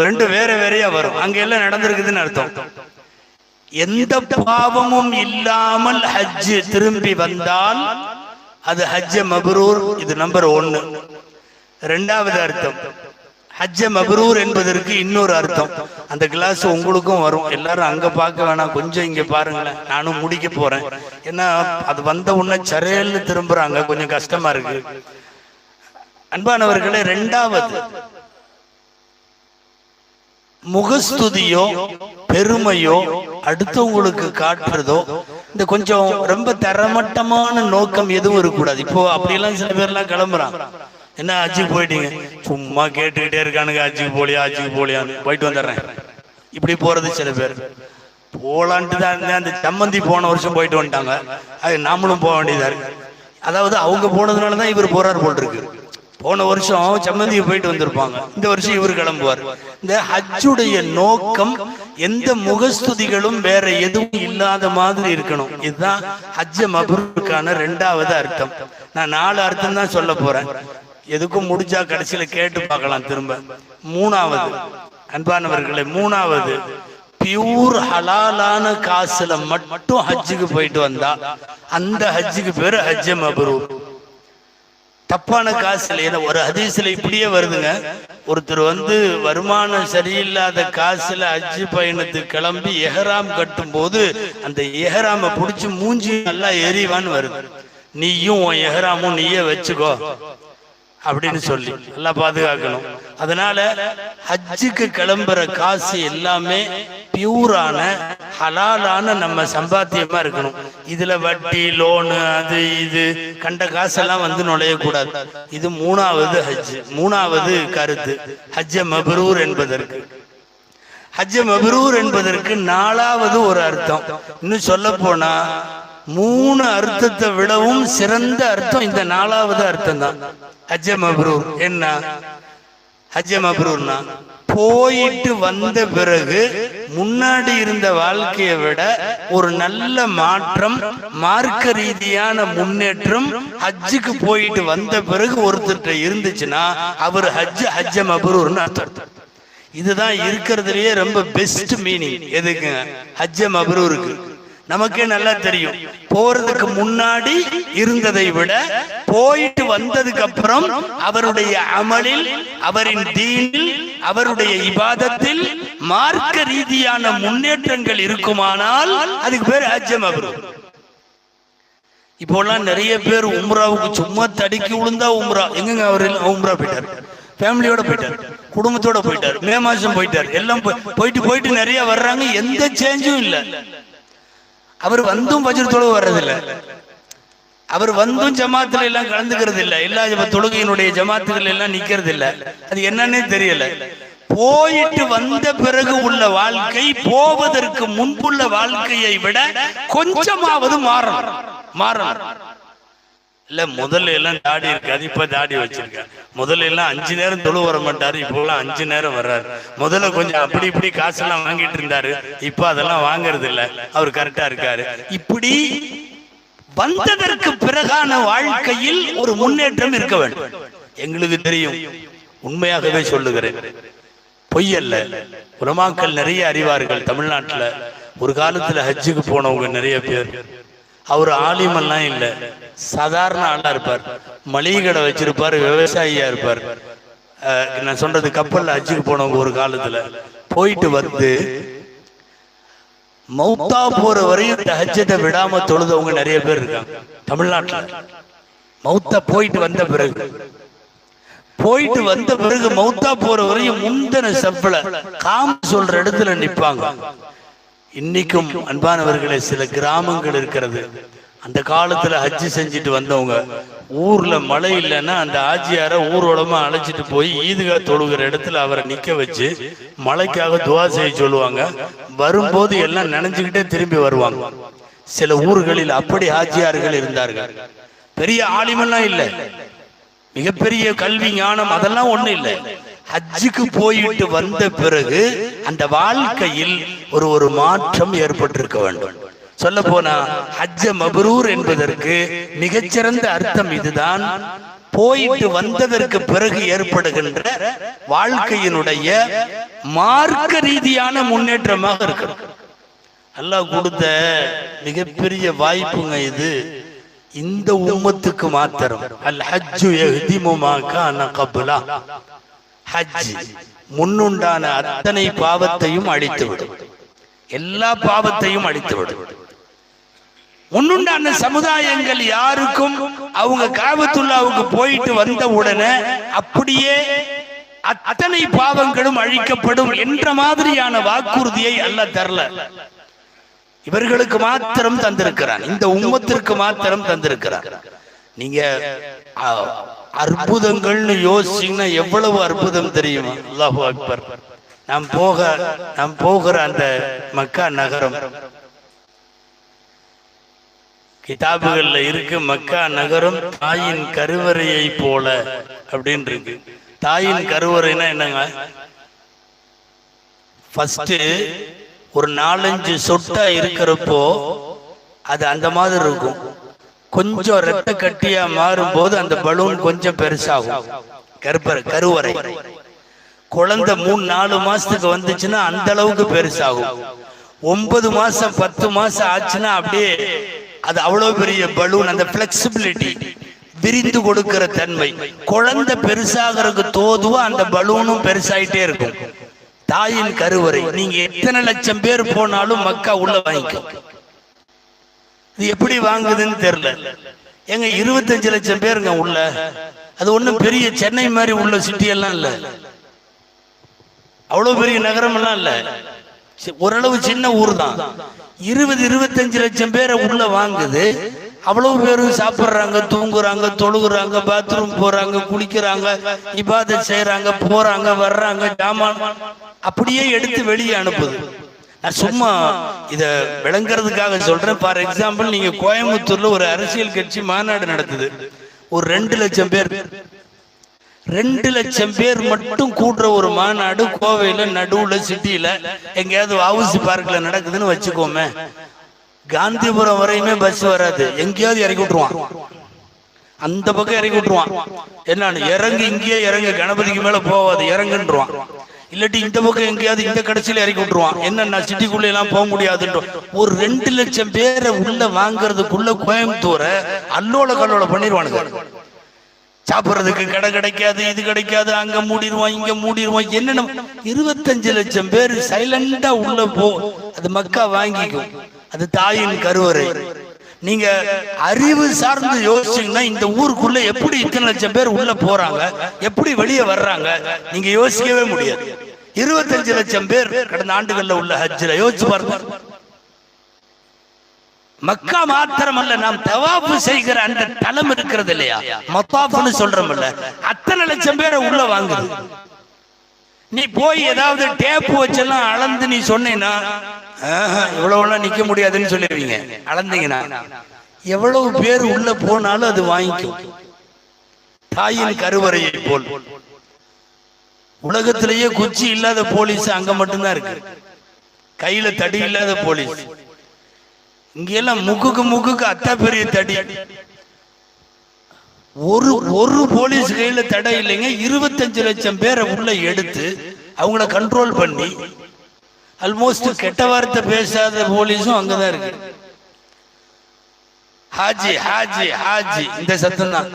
2 வேற வேறையா வரும். அங்க எல்லாம் நடந்திருக்குதுன்னு அர்த்தம். எந்த பாவமும் இல்லாமல் ஹஜ் திரும்பி வந்தால் அது ஹஜ்ஜ மப்ரூர். இது நம்பர் 1. 2வது அர்த்தம், ஹஜ்ஜ மப்ரூர் என்பதற்கு இன்னொரு அர்த்தம். அந்த கிளாஸ் உங்களுக்கும் வரும், எல்லாரும் அங்க பார்க்க வேணாம், கொஞ்சம் இங்க பாருங்களேன், நானும் முடிக்க போறேன். ஏன்னா அது வந்த உடனே சரையல்னு திரும்புறாங்க, கொஞ்சம் கஷ்டமா இருக்கு. அன்பானவர்களே, 2வது முகஸ்துதியோ பெருமையோ அடுத்தவங்களுக்கு காட்டுறதோ இந்த கொஞ்சம் ரொம்ப தரமட்டமான நோக்கம் எதுவும் இருக்கக்கூடாது. இப்போ அப்படியெல்லாம் சில பேர்லாம் கிளம்புறான், என்ன ஹஜ்ஜுக்கு போயிட்டீங்க, சும்மா கேட்டுக்கிட்டே இருக்கானுங்க, ஹஜ்ஜுக்கு போலியான்னு போயிட்டு வந்துடுறேன், இப்படி போறது சில பேர். போலான்ட்டு தான் இருந்தேன், அந்த சம்மந்தி போன வருஷம் போயிட்டு வந்துட்டாங்க, அது நாமளும் போக வேண்டியதா இருக்கு. அதாவது அவங்க போனதுனாலதான் இவர் போறாரு போல் இருக்கு. போன வருஷம் சம்மந்தியை போயிட்டு வந்திருப்பாங்க, இந்த வருஷம் இவர் கிளம்புவார். இந்த ஹஜ்ஜுடைய நோக்கம் எந்த முகஸ்துதிகளும் வேற எதுவும் இல்லாத மாதிரி இருக்கணும். இதுதான் ஹஜ்ஜ மப்ரூருக்கான 2வது அர்த்தம். நான் 4 அர்த்தம் தான் சொல்ல போறேன், எதுக்கும் முடிஞ்சா கடைசியில கேட்டு பார்க்கலாம் திரும்ப. 3வது அன்பானவர்களே, 3வது பியூர் ஹலாலான காசுல மட்டும் ஹஜ்ஜுக்கு போயிட்டு வந்தா அந்த ஹஜ்ஜுக்கு பேரு ஹஜ்ஜ மப்ரூர். தப்பான காசுல ஒரு ஹதீஸ்ல இப்படியே வருதுங்க, ஒருத்தர் வந்து வருமானம் சரியில்லாத காசுல ஹஜ் பயணத்துக்கு கிளம்பி எஹராம் கட்டும் போது அந்த எஹராம புடிச்சு மூஞ்சி நல்லா எரிவான்னு வருது. நீயும் உன் எஹராமும் நீயே வச்சுக்கோ அப்படின்னு சொல்லி எல்லாம் பாதுகாக்கணும். அதனால ஹஜ்ஜுக்கு கிளம்புற காசு எல்லாமே பியூரான ஹலாலான நம்ம சம்பாத்தியமா இருக்கணும். இதுல வட்டி லோனு அது இது கண்ட காசெல்லாம் வந்து நுழையக்கூடாது. இது 3வது ஹஜ், 3வது கருத்து ஹஜ்ஜ மப்ரூர் என்பதற்கு. ஹஜ்ஜ மப்ரூர் என்பதற்கு 4வது ஒரு அர்த்தம். இன்னும் சொல்ல போனா 3 அர்த்தத்தை விடவும் சிறந்த அர்த்தம் இந்த 4வது அர்த்தம் தான். ஹஜ்ஜ மப்ரூர் என்ன? ஹஜ்ஜ மப்ரூர்னா போயிட்டு வந்த பிறகு முன்னாடி இருந்த வாழ்க்கையை விட ஒரு நல்ல மாற்றம், மார்க்க ரீதியான முன்னேற்றம் ஹஜ்ஜுக்கு போயிட்டு வந்த பிறகு ஒருத்தர்கிட்ட இருந்துச்சுன்னா அவர் ஹஜ்ஜ மப்ரூர்னு அர்த்தம். இதுதான் இருக்கிறதுலயே ரொம்ப பெஸ்ட் மீனிங். எதுக்கு? ஹஜ்ஜ மப்ரூருக்கு. நமக்கே நல்லா தெரியும், போறதுக்கு முன்னாடி இருந்ததை விட போயிட்டு வந்ததுக்கு அப்புறம் அவருடைய அமலில், அவரின் தீனில், அவருடைய இபாதத்தில் மார்க்க ரீதியான முன்னேற்றங்கள் இருக்குமானால் அதுக்கு பேர் ஹஜ்ஜ மப்ரூர். இப்போலாம் நிறைய பேர் உம்ராவுக்கு சும்மா தடிக்கி விழுந்தா உம்ரா. எங்க அவர் உம்ரா போயிட்டார், ஃபேமிலியோட போயிட்டார், குடும்பத்தோட போயிட்டார், மே மாசம் போயிட்டார், எல்லாம் போயிட்டு நிறைய வர்றாங்க, எந்த சேஞ்சும் இல்லை. அவர் வந்தும் ஃபஜ்ர் தொழுக வர்றதில்லை, அவர் வந்தும் ஜமாத்துல எல்லாம் கலந்துக்கிறது இல்லை, எல்லா தொழுகையினுடைய ஜமாத்துகள் எல்லாம் நிக்கிறது இல்லை. அது என்னன்னே தெரியல. போயிட்டு வந்த பிறகு உள்ள வாழ்க்கை போவதற்கு முன்புள்ள வாழ்க்கையை விட கொஞ்சமாவது மாறணும். இல்ல முதல்ல எல்லாம் தாடி இருக்காது, இப்ப தாடி வச்சிருக்காரு. முதல்ல எல்லாம் 5 நேரம் தொழு வர மாட்டாரு, இப்போ எல்லாம் 5 நேரம் வர்றாரு. முதல்ல கொஞ்சம் அப்படி இப்படி காசெல்லாம் வாங்கிட்டு இருந்தாரு, இப்ப அதெல்லாம் வாங்கறது இல்ல, அவர் கரெக்டா இருக்காரு. இப்படி வந்ததற்கு பிறகான வாழ்க்கையில் ஒரு முன்னேற்றம் இருக்க வேண்டும். எங்களுக்கு தெரியும், உண்மையாகவே சொல்லுகிறேன், பொய்யல்ல. உலமாக்கள் நிறைய அறிவார்கள் தமிழ்நாட்டுல. ஒரு காலத்துல ஹஜ்ஜுக்கு போனவங்க நிறைய பேர். அவர் ஆலிமெல்லாம் இல்லை, சாதாரண ஆளா இருப்பார், மளிகை கடை வச்சிருப்பார், விவசாயியா இருப்பார். நான் சொல்றது கப்பல்ல ஹஜ்ஜுக்கு போனவங்க ஒரு காலத்துல போயிட்டு வந்து மௌத்தா போற வரையும் இந்த ஹஜ்ஜத்தை விடாம தொழுதவங்க நிறைய பேர் இருக்காங்க தமிழ்நாட்டுல. மௌத்தா போயிட்டு வந்த பிறகு மௌத்தா போற வரையும் முந்தின சப்பல காம் சொல்ற இடத்துல நிப்பாங்க. இன்னைக்கும் அன்பானவர்களே, சில கிராமங்கள் இருக்கிறது, அந்த காலத்துல ஹஜ்ஜு செஞ்சுட்டு வந்தவங்க ஊர்ல மழை இல்லைன்னா அந்த ஆஜியார ஊர்வலமா அழைச்சிட்டு போய் ஈதுகா தொழுகிற இடத்துல அவரை நிக்க வச்சு மழைக்காக துவா செய்ய சொல்லுவாங்க. வரும்போது எல்லாம் நினைஞ்சுக்கிட்டே திரும்பி வருவாங்க. சில ஊர்களில் அப்படி ஆஜியார்கள் இருந்தார்கள். பெரிய ஆலிமெல்லாம் இல்லை, மிகப்பெரிய கல்வி ஞானம் அதெல்லாம் ஒண்ணு இல்லை. ஹஜ்ஜுக்கு போயிட்டு வந்த பிறகு அந்த வாழ்க்கையில் ஒரு மாற்றம் ஏற்பட்டிருக்க வேண்டும். சொல்ல போனா ஹஜ்ஜ மப்ரூர் என்பதற்கு மிகச்சிறந்த அர்த்தம் இதுதான். போயிட்டு வந்ததற்கு பிறகு ஏற்படுகின்ற வாழ்க்கையினுடைய மார்க்க ரீதியான முன்னேற்றமாக இருக்கிறது. அல்லாஹ் கொடுத்த மிகப்பெரிய வாய்ப்புங்க இது. இந்த உம்மத்துக்கு மாத்திரம் அல் ஹஜ்ஜு யஹ்திமு மா கான கப்லா. ஹஜ் முன்னுண்டான அத்தனை பாவத்தையும் அழித்துவிடும், எல்லா பாவத்தையும் அழித்துவிடும். முன்னுண்டான சமுதாயங்கள் யாருக்கும் அவங்க காபத்துல்லாவுக்கு போயிட்டு வந்த உடனே அப்படியே அத்தனை பாவங்களும் அழிக்கப்படும் என்ற மாதிரியான வாக்குறுதியை அல்லாஹ் தரல. இவர்களுக்கு மாத்திரம் தந்திருக்கிறான், இந்த உம்மத்திற்கு மாத்திரம் தந்திருக்கிறான். நீங்க அற்புதங்கள்னு யோசிச்சீங்கன்னா எவ்வளவு அற்புதம் தெரியுமா? அல்லாஹு அக்பர். நாம் போகிற அந்த மக்கா நகரம், கிதாபுகள்ல இருக்கு, மக்கா நகரம் தாயின் கருவறையை போல அப்படின்னு இருக்கு. தாயின் கருவறைனா என்னங்க? ஃபர்ஸ்ட் ஒரு 4-5 சொட்டா இருக்கிறப்போ அது அந்த மாதிரி இருக்கும். கொஞ்சம் ரத்த கட்டியா மாறும் போது அந்த பலூன் கொஞ்சம் பெருசாகும். கருவறை குழந்தை 3-4 மாசத்துக்கு வந்துச்சுன்னா அந்த அளவுக்கு பெருசாகும். 9 மாசம் 10 மாசம் ஆச்சுன்னா அப்படியே அது அவ்வளவு பெரிய பலூன். அந்த பிளெக்சிபிலிட்டி, விரிந்து கொடுக்கிற தன்மை, குழந்தை பெருசாகிறதுக்கு தோதுவா அந்த பலூனும் பெருசாயிட்டே இருக்கும். தாயின் கருவறை நீங்க எத்தனை லட்சம் பேர் போனாலும் மக்கா உள்ள வாங்கிக்கும். இது எப்படி வாங்குதுன்னு தெரியல. எங்க 25 லட்சம் பேருங்க உள்ள. அது ஒண்ணும் பெரிய சென்னை மாதிரி உள்ள சிட்டி எல்லாம் இல்ல, அவ்வளவு பெரிய நகரம் எல்லாம் இல்ல, ஓரளவு சின்ன ஊர் தான். 20-25 லட்சம் பேரை உள்ள வாங்குது. அவ்வளவு பேரும் சாப்பிடுறாங்க, தூங்குறாங்க, தொழுகுறாங்க, பாத்ரூம் போறாங்க, குளிக்கிறாங்க, இபாதத் செய்யறாங்க, போறாங்க, வர்றாங்க, ஜாமான் அப்படியே எடுத்து வெளியே அனுப்புது. நான் சும்மா இத விளங்குறதுக்காக சொல்றேன். ஃபார் எக்ஸாம்பிள், நீங்க கோயம்புத்தூர்ல ஒரு அரசியல் கட்சி மாநாடு நடத்துது, ஒரு 2 லட்சம் பேர், 2 லட்சம் பேர் மட்டும் கூடுற ஒரு மாநாடு கோவையில நடுவுல சிட்டியில எங்கேயாவது வஉசி பார்க்ல நடக்குதுன்னு வச்சுக்கோமே, காந்திபுரம் வரையுமே பஸ் வராது, எங்கேயாவது இறக்கி விட்டுருவான், அந்த பக்கம் இறக்கி விட்டுருவான். என்னன்னு இறங்கு, இங்கேயே இறங்கு, கணபதிக்கு மேல போவாது இறங்குன்றான். இல்லாட்டி இந்த பக்கம் எங்கேயாவது இந்த கடைசியில இறக்கி விட்டுருவான். என்னன்னா சிட்டிக்குள்ள எல்லாம் போக முடியாதுன்ற. ஒரு 2 லட்சம் பேரை உள்ள வாங்குறதுக்குள்ள கோயம்புத்தூரை அல்லோல கல்லோல பண்ணிடுவானுங்க. சாப்பிட்றதுக்கு கடை கிடைக்காது, இது கிடைக்காது, அங்க மூடிடுவான், இங்க மூடிடுவான். என்னென்ன 25 லட்சம் பேர் சைலண்டா உள்ள போ, அது மக்கா வாங்கிக்கும். அது தாயின் கருவறை. நீங்க அறிவு சார்ந்து யோசிச்சீங்கன்னா இந்த ஊருக்குள்ள எப்படி இத்தனை லட்சம் பேர் உள்ள போறாங்க, எப்படி வெளியே வர்றாங்க, நீங்க யோசிக்கவே முடியாது. 25 லட்சம் பேர் கடந்த ஆண்டுகள்ல உள்ள ஹஜ்ஜில் யோசிச்சு பாருங்க. மக்கா மாத்திரமல்ல, நாம் தவாஃபு செய்கிற அந்த தலம் இருக்கிறது இல்லையா, மத்தாஃப்னு சொல்றோம்ல, அத்தனை லட்சம் பேரை உள்ள வாங்குது. நீ போய் ஏதாவது டேப்பு வச்செல்லாம் அளந்து நீ சொன்னீங்கன்னா இவ்வளவுலாம் நிக்க முடியாதுன்னு சொல்லிடுவீங்க. அளந்தீங்கன்னா எவ்வளவு பேர் உள்ள போனாலும் அது வாங்கிக்கும். தாயின் கருவறையை போல் உலகத்திலேயே குச்சி இல்லாத போலீஸ் அங்க மட்டும்தான் இருக்கு, கையில தடி இல்லாத போலீஸ். இங்கெல்லாம் முக்குக்கு அத்தா பெரிய தடி. ஒரு போலீஸ் கையில தடை இல்லைங்க. 25 லட்சம் பேரை உள்ள எடுத்து அவங்கள கண்ட்ரோல் பண்ணி, ஆல்மோஸ்ட் கெட்ட வார்த்தை பேசாத போலீஸும் அங்கதான் இருக்கு. ஹாஜி ஹாஜி ஹாஜி இந்த சத்தம் தான்,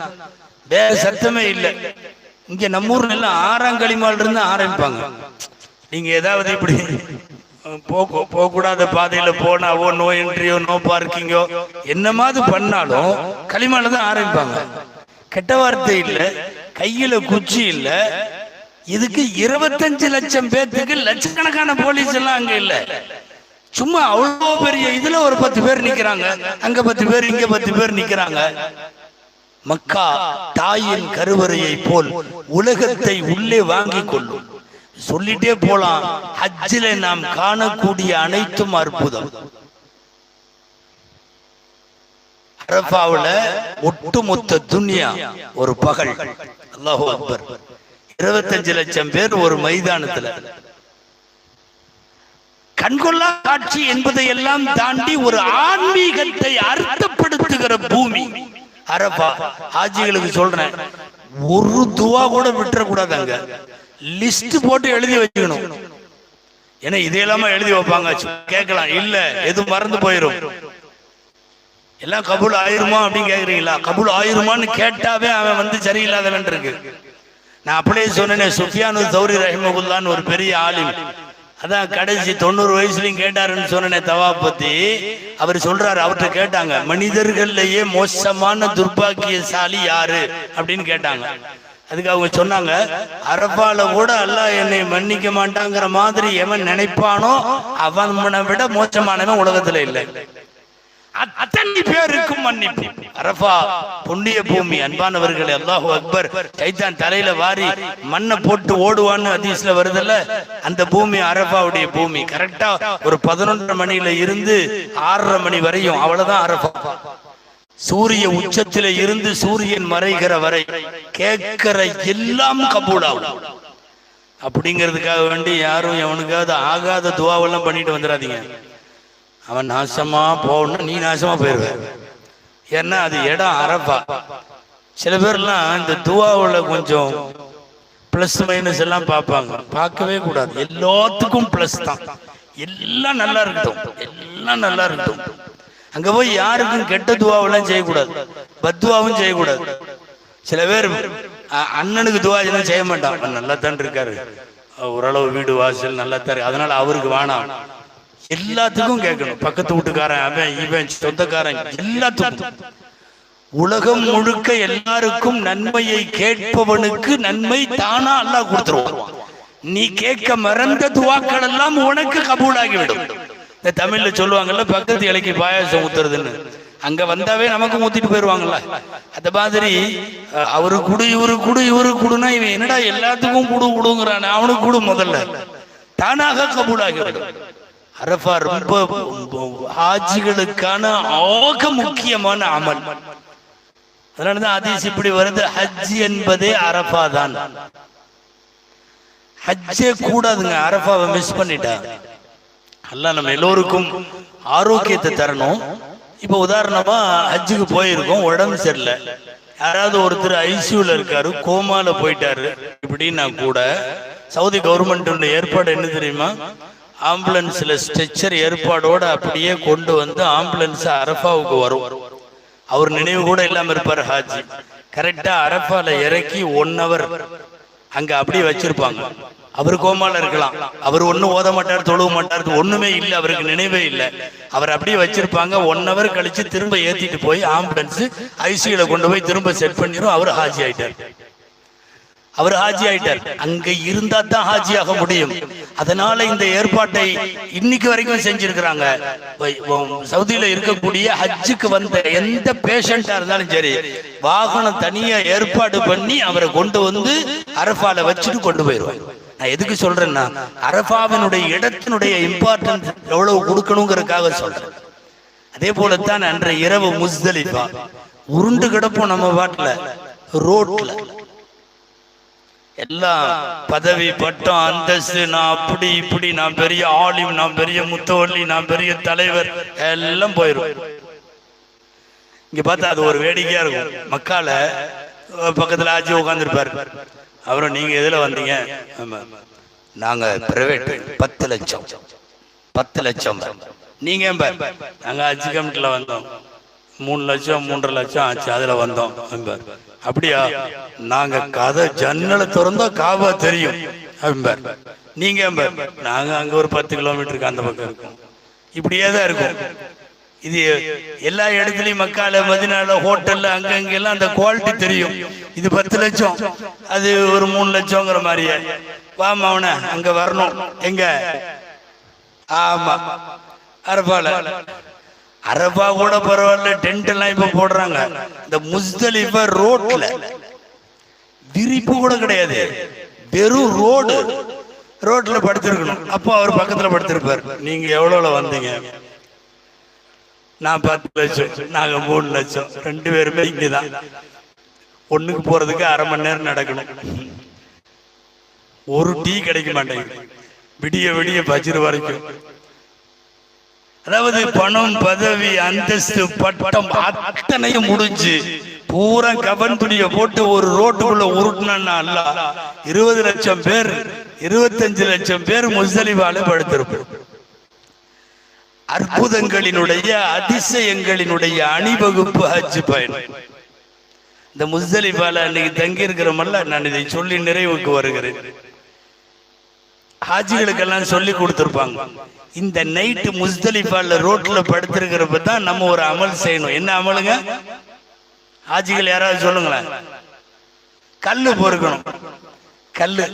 வேற சத்தமே இல்லை. இங்க நம்ம ஊர்ல எல்லாம் 6ஆம் களிமால இருந்து ஆரம்பிப்பாங்க. நீங்க ஏதாவது இப்படி போக கூடாத பாதையில போனாவோ, நோ என்ட்ரியோ, நோ பார்க்கிங்கோ, என்னமாவது பண்ணாலும் களிமால தான் ஆரம்பிப்பாங்க. கெட்ட வார்த்தை இல்ல, கையில குச்சி இல்ல. இதுக்கு 25 லட்சம் பேத்துக்கு லட்சக்கணக்கான போலீஸ் எல்லாம் அங்க இல்ல. சும்மா அவ்வளோ பெரிய இதுல ஒரு 10 பேர் நிக்கிறாங்க, அங்க 10 பேர், இங்க 10 பேர் நிக்கிறாங்க. மக்கா தாயின் கருவறையை போல் உலகத்தை உள்ளே வாங்கி கொள்ளும். சொல்லிட்டே போலாம். ஹஜ்ஜில நாம் காணக்கூடிய அனைத்தும் அற்புதம். அரஃபாவுல ஒட்டுமொத்த துன்யா ஒரு பகல். அல்லாஹு அக்பர். 25 லட்சம் பேர் ஒரு மைதானத்துல. கண்கொள்ளா காட்சி என்பதை எல்லாம் தாண்டி ஒரு ஆன்மீகத்தை அர்த்தப்படுத்துகிற பூமி அரஃபா. ஹாஜிகளுக்கு சொல்றேன், ஒரு துவா கூட விட்டுறக்கூடாது. அங்க லிஸ்ட் போட்டு எழுதி வச்சுக்கணும். ஏன்னா இதையெல்லாம எழுதி வைப்பாங்க, கேட்கலாம் இல்ல, எதுவும் மறந்து போயிடும். எல்லாம் கபூல் ஆயிருமா அப்படின்னு கேக்குறீங்களா? கபூல் ஆயிருமான்னு கேட்டாவே அவன் வந்து சரியில்லாதவன் இருக்கு. நான் அப்படியே சொன்னேன், சுஃபியானு தௌரி ரஹிமகுல்லான்னு ஒரு பெரிய ஆலிம், அதான் கடைசி 90 வயசுலயும் கேட்டாருன்னு சொன்னேன் தவாப் பத்தி. அவர் சொல்றாரு, அவர்கிட்ட கேட்டாங்க, மனிதர்கள்லயே மோசமான துர்பாக்கியசாலி யாரு அப்படின்னு கேட்டாங்க. அதுக்கு அவங்க சொன்னாங்க, அரபால கூட அல்லாஹ் என்னை மன்னிக்க மாட்டாங்கிற மாதிரி எவன் நினைப்பானோ அவனை விட மோசமானவன் உலகத்துல இல்லை. அத்தனை பேருக்கும் மன்னிப்பு. அரஃபா புண்ணிய பூமி. அன்பானவர்களே, அல்லாஹு அக்பர். சைத்தான் தலையில வாரி மண்ணை போட்டு ஓடுவான்னு ஹதீஸ்ல வருதுல்ல, அந்த பூமி அரஃபாவுடைய பூமி. கரெக்டா ஒரு 11 மணியில இருந்து 6:30 மணி வரையும், அவ்வளவுதான் அரஃபா. சூரிய உச்சத்தில இருந்து சூரியன் மறைகிற வரை கேட்கிற எல்லாம் கபூலாகும். அப்படிங்கிறதுக்காக வேண்டி யாரும் எவனுக்காவது ஆகாத துவாவெல்லாம் பண்ணிட்டு வந்துடாதீங்க. அவன் நாசமா போகணும், நீ நாசமா போயிருவ. ஏன்னா அது இடம் அரஃபா. சில பேர்லாம் இந்த துவாவுல கொஞ்சம் பிளஸ் மைனஸ் எல்லாம் பார்ப்பாங்க. பார்க்கவே கூடாது. எல்லாத்துக்கும் பிளஸ் தான். எல்லாம் நல்லா இருக்கட்டும், எல்லாம் நல்லா இருக்கட்டும். அங்க போய் யாருக்கும் கெட்ட துவாவெல்லாம் செய்யக்கூடாது, பத்துவாவும் செய்யக்கூடாது. சில பேர் அண்ணனுக்கு துவா செய்ய மாட்டான், நல்லா தான் இருக்காரு, ஓரளவு வீடு வாசல் நல்லா தான், அதனால அவருக்கு வேணாம். எல்லாத்துக்கும் கேட்கணும். பக்கத்து வீட்டுக்காரன், அவன் இவன், சொந்தக்காரன், எல்லாத்துக்கும். உலகம் முழுக்க எல்லாருக்கும் நன்மையை கேட்பவனுக்கு நன்மை தானா அல்லாஹ் கொடுத்துருவான். நீ கேட்க மறந்த துவாக்கள் எல்லாம் உனக்கு கபூலாகிவிடும். இந்த தமிழ்ல சொல்லுவாங்கல்ல, பக்கத்து இலைக்கு பாயாசம் ஊத்துறதுன்னு. அங்க வந்தாவே நமக்கு ஊத்திட்டு போயிருவாங்கல்ல. அந்த மாதிரி அவரு குடு, இவரு குடு, இவரு குடுனா இவன் என்னடா எல்லாத்துக்கும் குடு குடுங்கிறான், அவனுக்கு குடு முதல்ல, தானாக கபூலாகிவிடும். அரஃபா ரொம்ப ஹாஜிகளுக்கான ஆக முக்கியமான அமல். அதனாலதான் ஹதீஸ் இப்படி வருது, ஹஜ் என்பதே அரஃபா தான். ஹஜ்ஜே கூடாதுங்க, அரஃபாவை மிஸ் பண்ணிட்டா. அல்லாஹ் நம்ம எல்லோருக்கும் ஆரோக்கியத்தை தரணும். இப்ப உதாரணமா ஹஜ்ஜுக்கு போயிருக்கோம், உடம்பு சரியில்லை, யாராவது ஒருத்தர் ஐசியூல இருக்காரு, கோமால போயிட்டாரு இப்படின்னா கூட சவுதி கவர்மெண்ட் ஏற்பாடு என்ன தெரியுமா? ஆம்புலன்ஸ்ல ஸ்ட்ரெச்சர் ஏற்பாடோட அப்படியே கொண்டு வந்து ஆம்புலன்ஸ் அரஃபாவுக்கு வரும். அவர் நினைவு கூட இல்லாம இருப்பார் ஹாஜி. கரெக்டா அரஃபால இறக்கி 1 hour அங்க அப்படியே வச்சிருப்பாங்க. அவர் கோமால இருக்கலாம், அவர் ஒன்னும் ஓத மாட்டார், தொழுவ மாட்டார், ஒண்ணுமே இல்லை, அவருக்கு நினைவே இல்லை. அவர் அப்படியே வச்சிருப்பாங்க. 1 hour கழிச்சு திரும்ப ஏத்திட்டு போய் ஆம்புலன்ஸ் ஐசியூல கொண்டு போய் திரும்ப செட் பண்ணிரும். அவர் ஹாஜி ஆயிட்டார். அவர் ஹாஜி ஆயிட்டார். அங்க இருந்தா தான் ஹாஜி ஆக முடியும். அதனால இந்த ஏற்பாட்டை இன்னைக்கு வரைக்கும் செஞ்சிருக்கிறாங்க. சவுதியில இருக்கக்கூடிய ஹஜ்ஜுக்கு வந்த எந்த பேஷண்டா இருந்தாலும் சரி, வாகனம் தனியா ஏற்பாடு பண்ணி அவரை கொண்டு வந்து அரஃபால வச்சுட்டு கொண்டு போயிடுவாங்க. நான் எதுக்கு சொல்றேன்னா, அரஃபாவினுடைய இடத்தினுடைய இம்பார்ட்டன்ஸ் எவ்வளவு கொடுக்கணுங்கிறதுக்காக சொல்றேன். அதே போலத்தான் அன்றைய இரவு முஸ்தலிஃபா உருண்டு கிடப்போம் நம்ம பாட்டுல, ரோட்ல எல்லாம் பதவி பட்டம் அந்தஸ்து, நான் அப்படி இப்படி, நான் பெரிய ஆலிம், நான் பெரிய முத்தவள்ளி, நான் பெரிய தலைவர், எல்லாம் போயிடும். இங்க பார்த்தா அது ஒரு வேடிக்கையா இருக்கும். மக்கால பக்கத்துல ஆட்சி உட்காந்துருப்பாரு. அப்புறம் நீங்க எதுல வந்தீங்க? நாங்க பிரைவேட் 10 லட்சம் 10 லட்சம். நீங்க நாங்க ஹஜ் கமிட்டில வந்தோம், 3 லட்சம் 3.5 லட்சம் ஆச்சு, அதுல வந்தோம். அப்படியா? நாங்க கதை ஜன்னலை திறந்தா காபா தெரியும். நீங்க நாங்க அங்க ஒரு 10 கிலோமீட்டருக்கு அந்த பக்கம் இருக்கோம். இப்படியே தான் இருக்கும். இது எல்லா இடத்துலயும் மக்கால மதினால ஹோட்டல்ல அங்க அங்க எல்லாம் அந்த குவாலிட்டி தெரியும். இது 10 லட்சம், அது ஒரு 3 லட்சம்ங்கிற மாதிரியே. வாமா அவன அங்க வரணும். எங்க? ஆமா, அரபால. அரபா கூட பரவாயில்ல, டென்ட் எல்லாம் இப்ப போடுறாங்க. இந்த முஸ்தலிஃபா ரோட்ல விரிப்பு கூட கிடையாது, வெறும் ரோடு. ரோட்ல படுத்திருக்கணும். அப்போ அவர் பக்கத்துல படுத்திருப்பார். நீங்க எவ்வளவுல வந்தீங்க? நான் 10 லட்சம், நாங்க 3 லட்சம். 2 பேருமே இங்கதான். ஒண்ணுக்கு போறதுக்கு அரை மணி நேரம் நடக்கணும். ஒரு டீ கிடைக்க மாட்டேங்குது, விடிய விடிய பஜ்ர் வரைக்கும். அதாவது பணம், பதவி, அந்தஸ்து, பட்டம் அத்தனையும் முடிஞ்சு பூரா கபன் துணிய போட்டு ஒரு ரோட்டுக்குள்ள உருட்டுனா அல்ல 20 லட்சம் பேர் 25 லட்சம் பேர் முஸ்தலிஃபால படுத்திருப்போம். அற்புதங்களினுடைய அதிசயங்களினுடைய அணிவகுப்பு ஹஜ் பயணம். இந்த முஸ்தலிஃபால அன்னைக்கு தங்கி இருக்கிறோமல்ல, நான் இதை சொல்லி நிறைவுக்கு வருகிறேன். ஹாஜிகளுக்கெல்லாம் சொல்லி கொடுத்திருப்பாங்க. இந்த நைட்டு முஸ்தலிஃபால ரோட்ல படுத்திருக்கிறப்ப தான் நம்ம ஒரு அமல் செய்யணும். என்ன அமலுங்க? ஹாஜிகள் யாராவது சொல்லுங்களேன். கல்லு பொறுக்கணும். கல்லு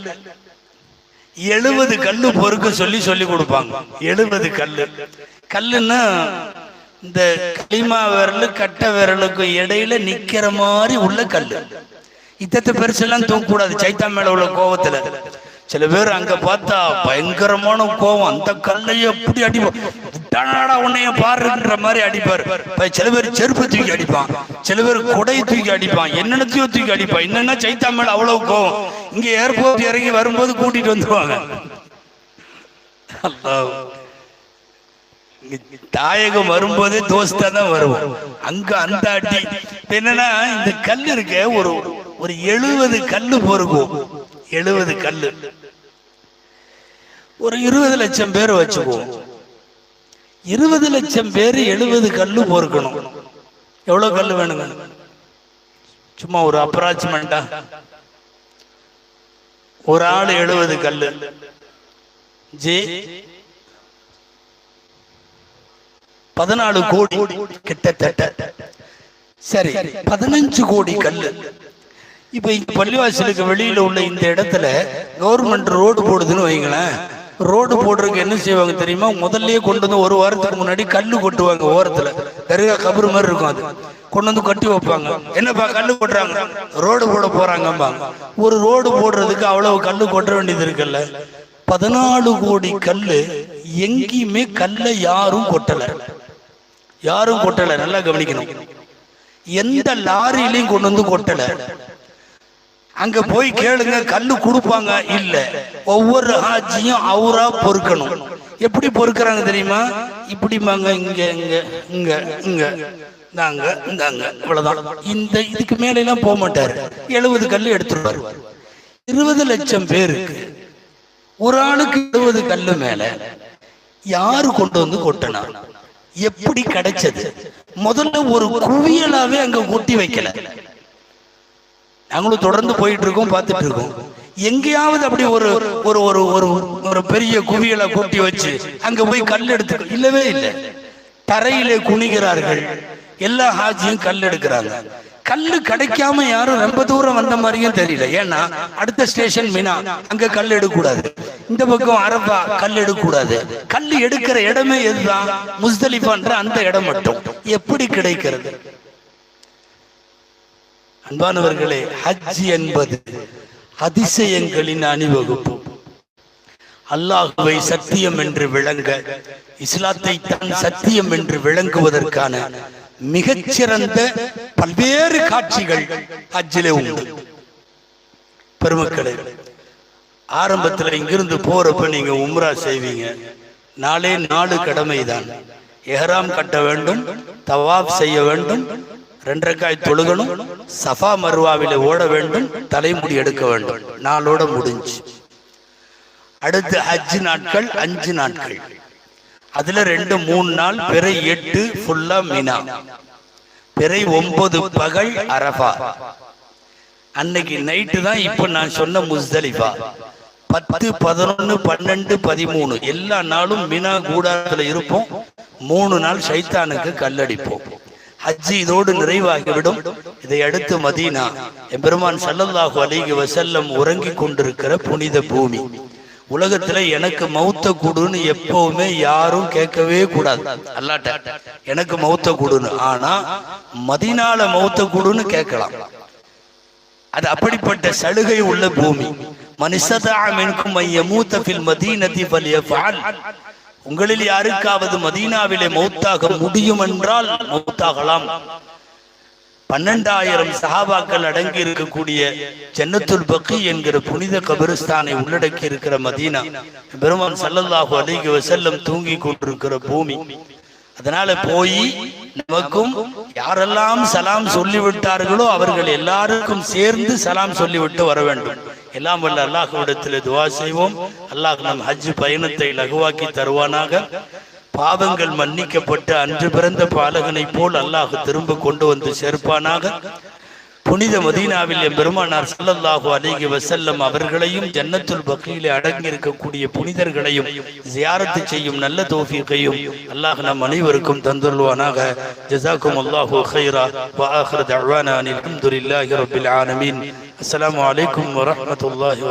70 கல்லு பொறுக்க சொல்லி கொடுப்பாங்க. 70 கல்லு. கல்லுன்னா இந்த களிமா விரலு கட்ட விரலுக்கு இடையில நிக்கிற மாதிரி உள்ள கல்லு. இத்தத்தை பெருசெல்லாம் தூக்கக்கூடாது. சைத்தா மேல உள்ள கோவத்துல சில பேர் அங்க பார்த்தா பயங்கரமான கோவம். அந்த கல்லைய எப்படி அடிப்பான், உன்னைய பாருன்ற மாதிரி அடிப்பார். சில பேர் செருப்பு தூக்கி அடிப்பான், சில பேர் கொடையை தூக்கி அடிப்பான், என்னென்னத்தையோ தூக்கி அடிப்பான். என்னன்னா சைத்தா மேல அவ்வளவு கோவம். இங்க ஏர்போர்ட் இறங்கி வரும்போது கூட்டிட்டு வந்துருவாங்க. தாயகம் வரும்போதே தோஸ்தா தான் வருவோம். அங்க அந்த அடி என்னன்னா, இந்த கல் இருக்க ஒரு 70 கல்லு பொறுக்கும். 70 கல்லு ஒரு 20 லட்சம் பேர் வச்சுக்குவோம். 20 லட்சம் பேர் 70 கல்லு பொறுக்கணும். எவ்வளவு கல்லு வேணுங்க? சும்மா ஒரு அப்ராக்சிமெண்டா ஒரு ஆள் 70 கல்லு ஜி 14 கோடி கிட்டத்தட்ட. சரி, 15 கோடி கல்லு. இப்ப இங்க பள்ளிவாசலுக்கு வெளியில உள்ள இந்த இடத்துல கவர்மெண்ட் ரோடு போடுதுன்னு வைங்களேன். ரோடு போடுறதுக்கு என்ன செய்வாங்க தெரியுமா? முதல்லயே கொண்டு வந்து 1 வாரத்துக்கு முன்னாடி கல்லு கொட்டுவாங்க. ஓரத்துல தர்கா கபர் மாதிரி இருக்கும், அது கொண்டு வந்து கட்டி வைப்பாங்க. என்னப்பா கல்லு கொட்டுறாங்க? ரோடு போட போறாங்கம்பாங்க. ஒரு ரோடு போடுறதுக்கு அவ்வளவு கல்லு கொட்ட வேண்டியது இருக்குல்ல. 14 கோடி கல்லு. எங்கேயுமே கல்ல யாரும் கொட்டல. நல்லா கவனிக்கணும். எந்த லாரியிலையும் கொண்டு வந்து கொட்டல. அங்க போய் கேளுங்க, கல்லு கொடுப்பாங்க இல்ல. ஒவ்வொரு ஹாஜியும் அவரா பொறுக்கணும். எப்படி பொறுக்கிறாங்க தெரியுமா? இப்படிமாங்க, இங்க இங்க இங்க இங்க நாங்க இந்தாங்க, இவ்வளவுதான். இந்த இதுக்கு மேல எல்லாம் போக மாட்டாரு. 70 கல்லு எடுத்துருவாரு. 20 லட்சம் பேருக்கு ஒரு ஆளுக்கு 70 கல்லு மேல யாரு கொண்டு வந்து கொட்டினா? எப்படி கிடைச்சது? முதல்ல ஒரு குவியலாவே அங்க கொட்டி வைக்கல. நாங்களும் தொடர்ந்து போயிட்டு இருக்கோம், பார்த்துட்டு இருக்கோம். எங்கேயாவது அப்படி ஒரு ஒரு ஒரு ஒரு பெரிய குவியலை கொட்டி வச்சு அங்க போய் கல் எடுத்து இல்லவே இல்லை. தரையிலே குனிகிறார்கள். எல்லா ஹாஜியும் கல் எடுக்கிறாங்க. கல்லு கிடைக்காம யாரும் ரொம்ப தூரம் வந்த மாதிரியும் தெரியல. ஏன்னா அடுத்த ஸ்டேஷன் மினா, அங்க கல் எடுக்கக்கூடாது. இந்த பக்கம் அரபா, கல் எடுக்கக்கூடாது. கல் எடுக்கிற இடமே எதுதான்? முஸ்தலிஃபான்ற அந்த இடம் மட்டும். எப்படி கிடைக்கிறது? அன்பானவர்களே, ஹஜ் என்பது அதிசயங்களின் அணிவகுப்பு. அல்லாஹுவை சத்தியம் என்று விளங்க, இஸ்லாத்தை தான் சத்தியம் என்று விளங்குவதற்கான மிகச்சிறந்த பல்வேறு காட்சிகள் ஹஜ்ஜிலே உண்டு. பெருமக்களே, ஆரம்பத்தில் இங்கிருந்து போறப்ப நீங்க உம்ரா செய்வீங்க. 4 கடமைதான். எஹ்ராம் கட்ட வேண்டும், தவாப் செய்ய வேண்டும், 2 ரக்காய் தொழுகணும், சஃபா மர்வாவிலே ஓட வேண்டும், தலைமுடி எடுக்க வேண்டும். 4ஓட முடிஞ்சு. அடுத்து ஹஜ் நாட்கள் 5 நாட்கள். அதுல 2-3 நாள், பிறை 8 ஃபுல்லா மினா, பிறை 9 பகல் அரஃபா. அன்னைக்கு நைட்டு தான் இப்ப நான் சொன்ன முஸ்தலிஃபா. 10, 11, 12, 13 எல்லா நாளும் மினா கூடாரத்துல இருப்போம். 3 நாள் ஷைத்தானுக்கு கல்லடிப்போம். ஹஜ் இதோடு நிறைவாகிவிடும். இதை அடுத்து மதீனா, எம்பெருமான் ஸல்லல்லாஹு அலைஹி வஸல்லம் உறங்கிக் கொண்டிருக்கிற புனித பூமி. உலகத்துல எனக்கு மௌத்த கூடுன்னு எப்பவுமே யாரும் கேட்கவே கூடாது அல்லாட்ட, எனக்கு மௌத்த கூடுன்னு. ஆனா மதீனால மௌத்த கூடுன்னு கேட்கலாம். அது அப்படிப்பட்ட சலுகை உள்ள பூமி. மனிஸ்ததஅ மின்கும் அன் யமூத ஃபில் மதீனதி ஃபல்யஃஅல். உங்களில் யாருக்காவது மதீனாவிலே மௌத்தாக முடியும் என்றால் மௌத்தாகலாம். 12,000 சஹாபாக்கள் அடங்கி இருக்கக்கூடிய ஜன்னத்துல் பக்கி என்கிற புனித கபிரிஸ்தானை உள்ளடக்கி இருக்கிற மதீனா, பெருமான் ஸல்லல்லாஹு அலைஹி வஸல்லம் தூங்கி கொண்டிருக்கிற பூமி. அதனால போய் நமக்கும் யாரெல்லாம் சலாம் சொல்லிவிட்டார்களோ அவர்கள் எல்லாருக்கும் சேர்ந்து சலாம் சொல்லிவிட்டு வர வேண்டும். எல்லாம் வல்ல அல்லாஹ்விடத்தில் துஆ செய்வோம். அல்லாஹ் நம் ஹஜ் பயணத்தை லகுவாக்கி தருவானாக. பாவங்கள் மன்னிக்கப்பட்டு அன்று பிறந்த பாலகனை போல் அல்லாஹ் திரும்ப கொண்டு வந்து சேர்ப்பானாக. புனித மதீனாவில் பெருமானார் ஸல்லல்லாஹு அலைஹி வஸல்லம் அவர்களையும் ஜன்னத்துல் பக்கீலே அடங்கி இருக்கக்கூடிய புனிதர்களையும் ஜியாரத்து செய்யும் நல்ல தௌஃபீகையும் அல்லாஹ் நம் அனைவருக்கும் தந்துருவானாக. ஜஸாக்கும் அல்லாஹு கைரா. வ ஆகிரு தஅவானா அல்ஹம்துலில்லாஹி ரப்பில் ஆலமீன். அஸ்ஸலாமு அலைக்கும் வ ரஹ்மத்துல்லாஹி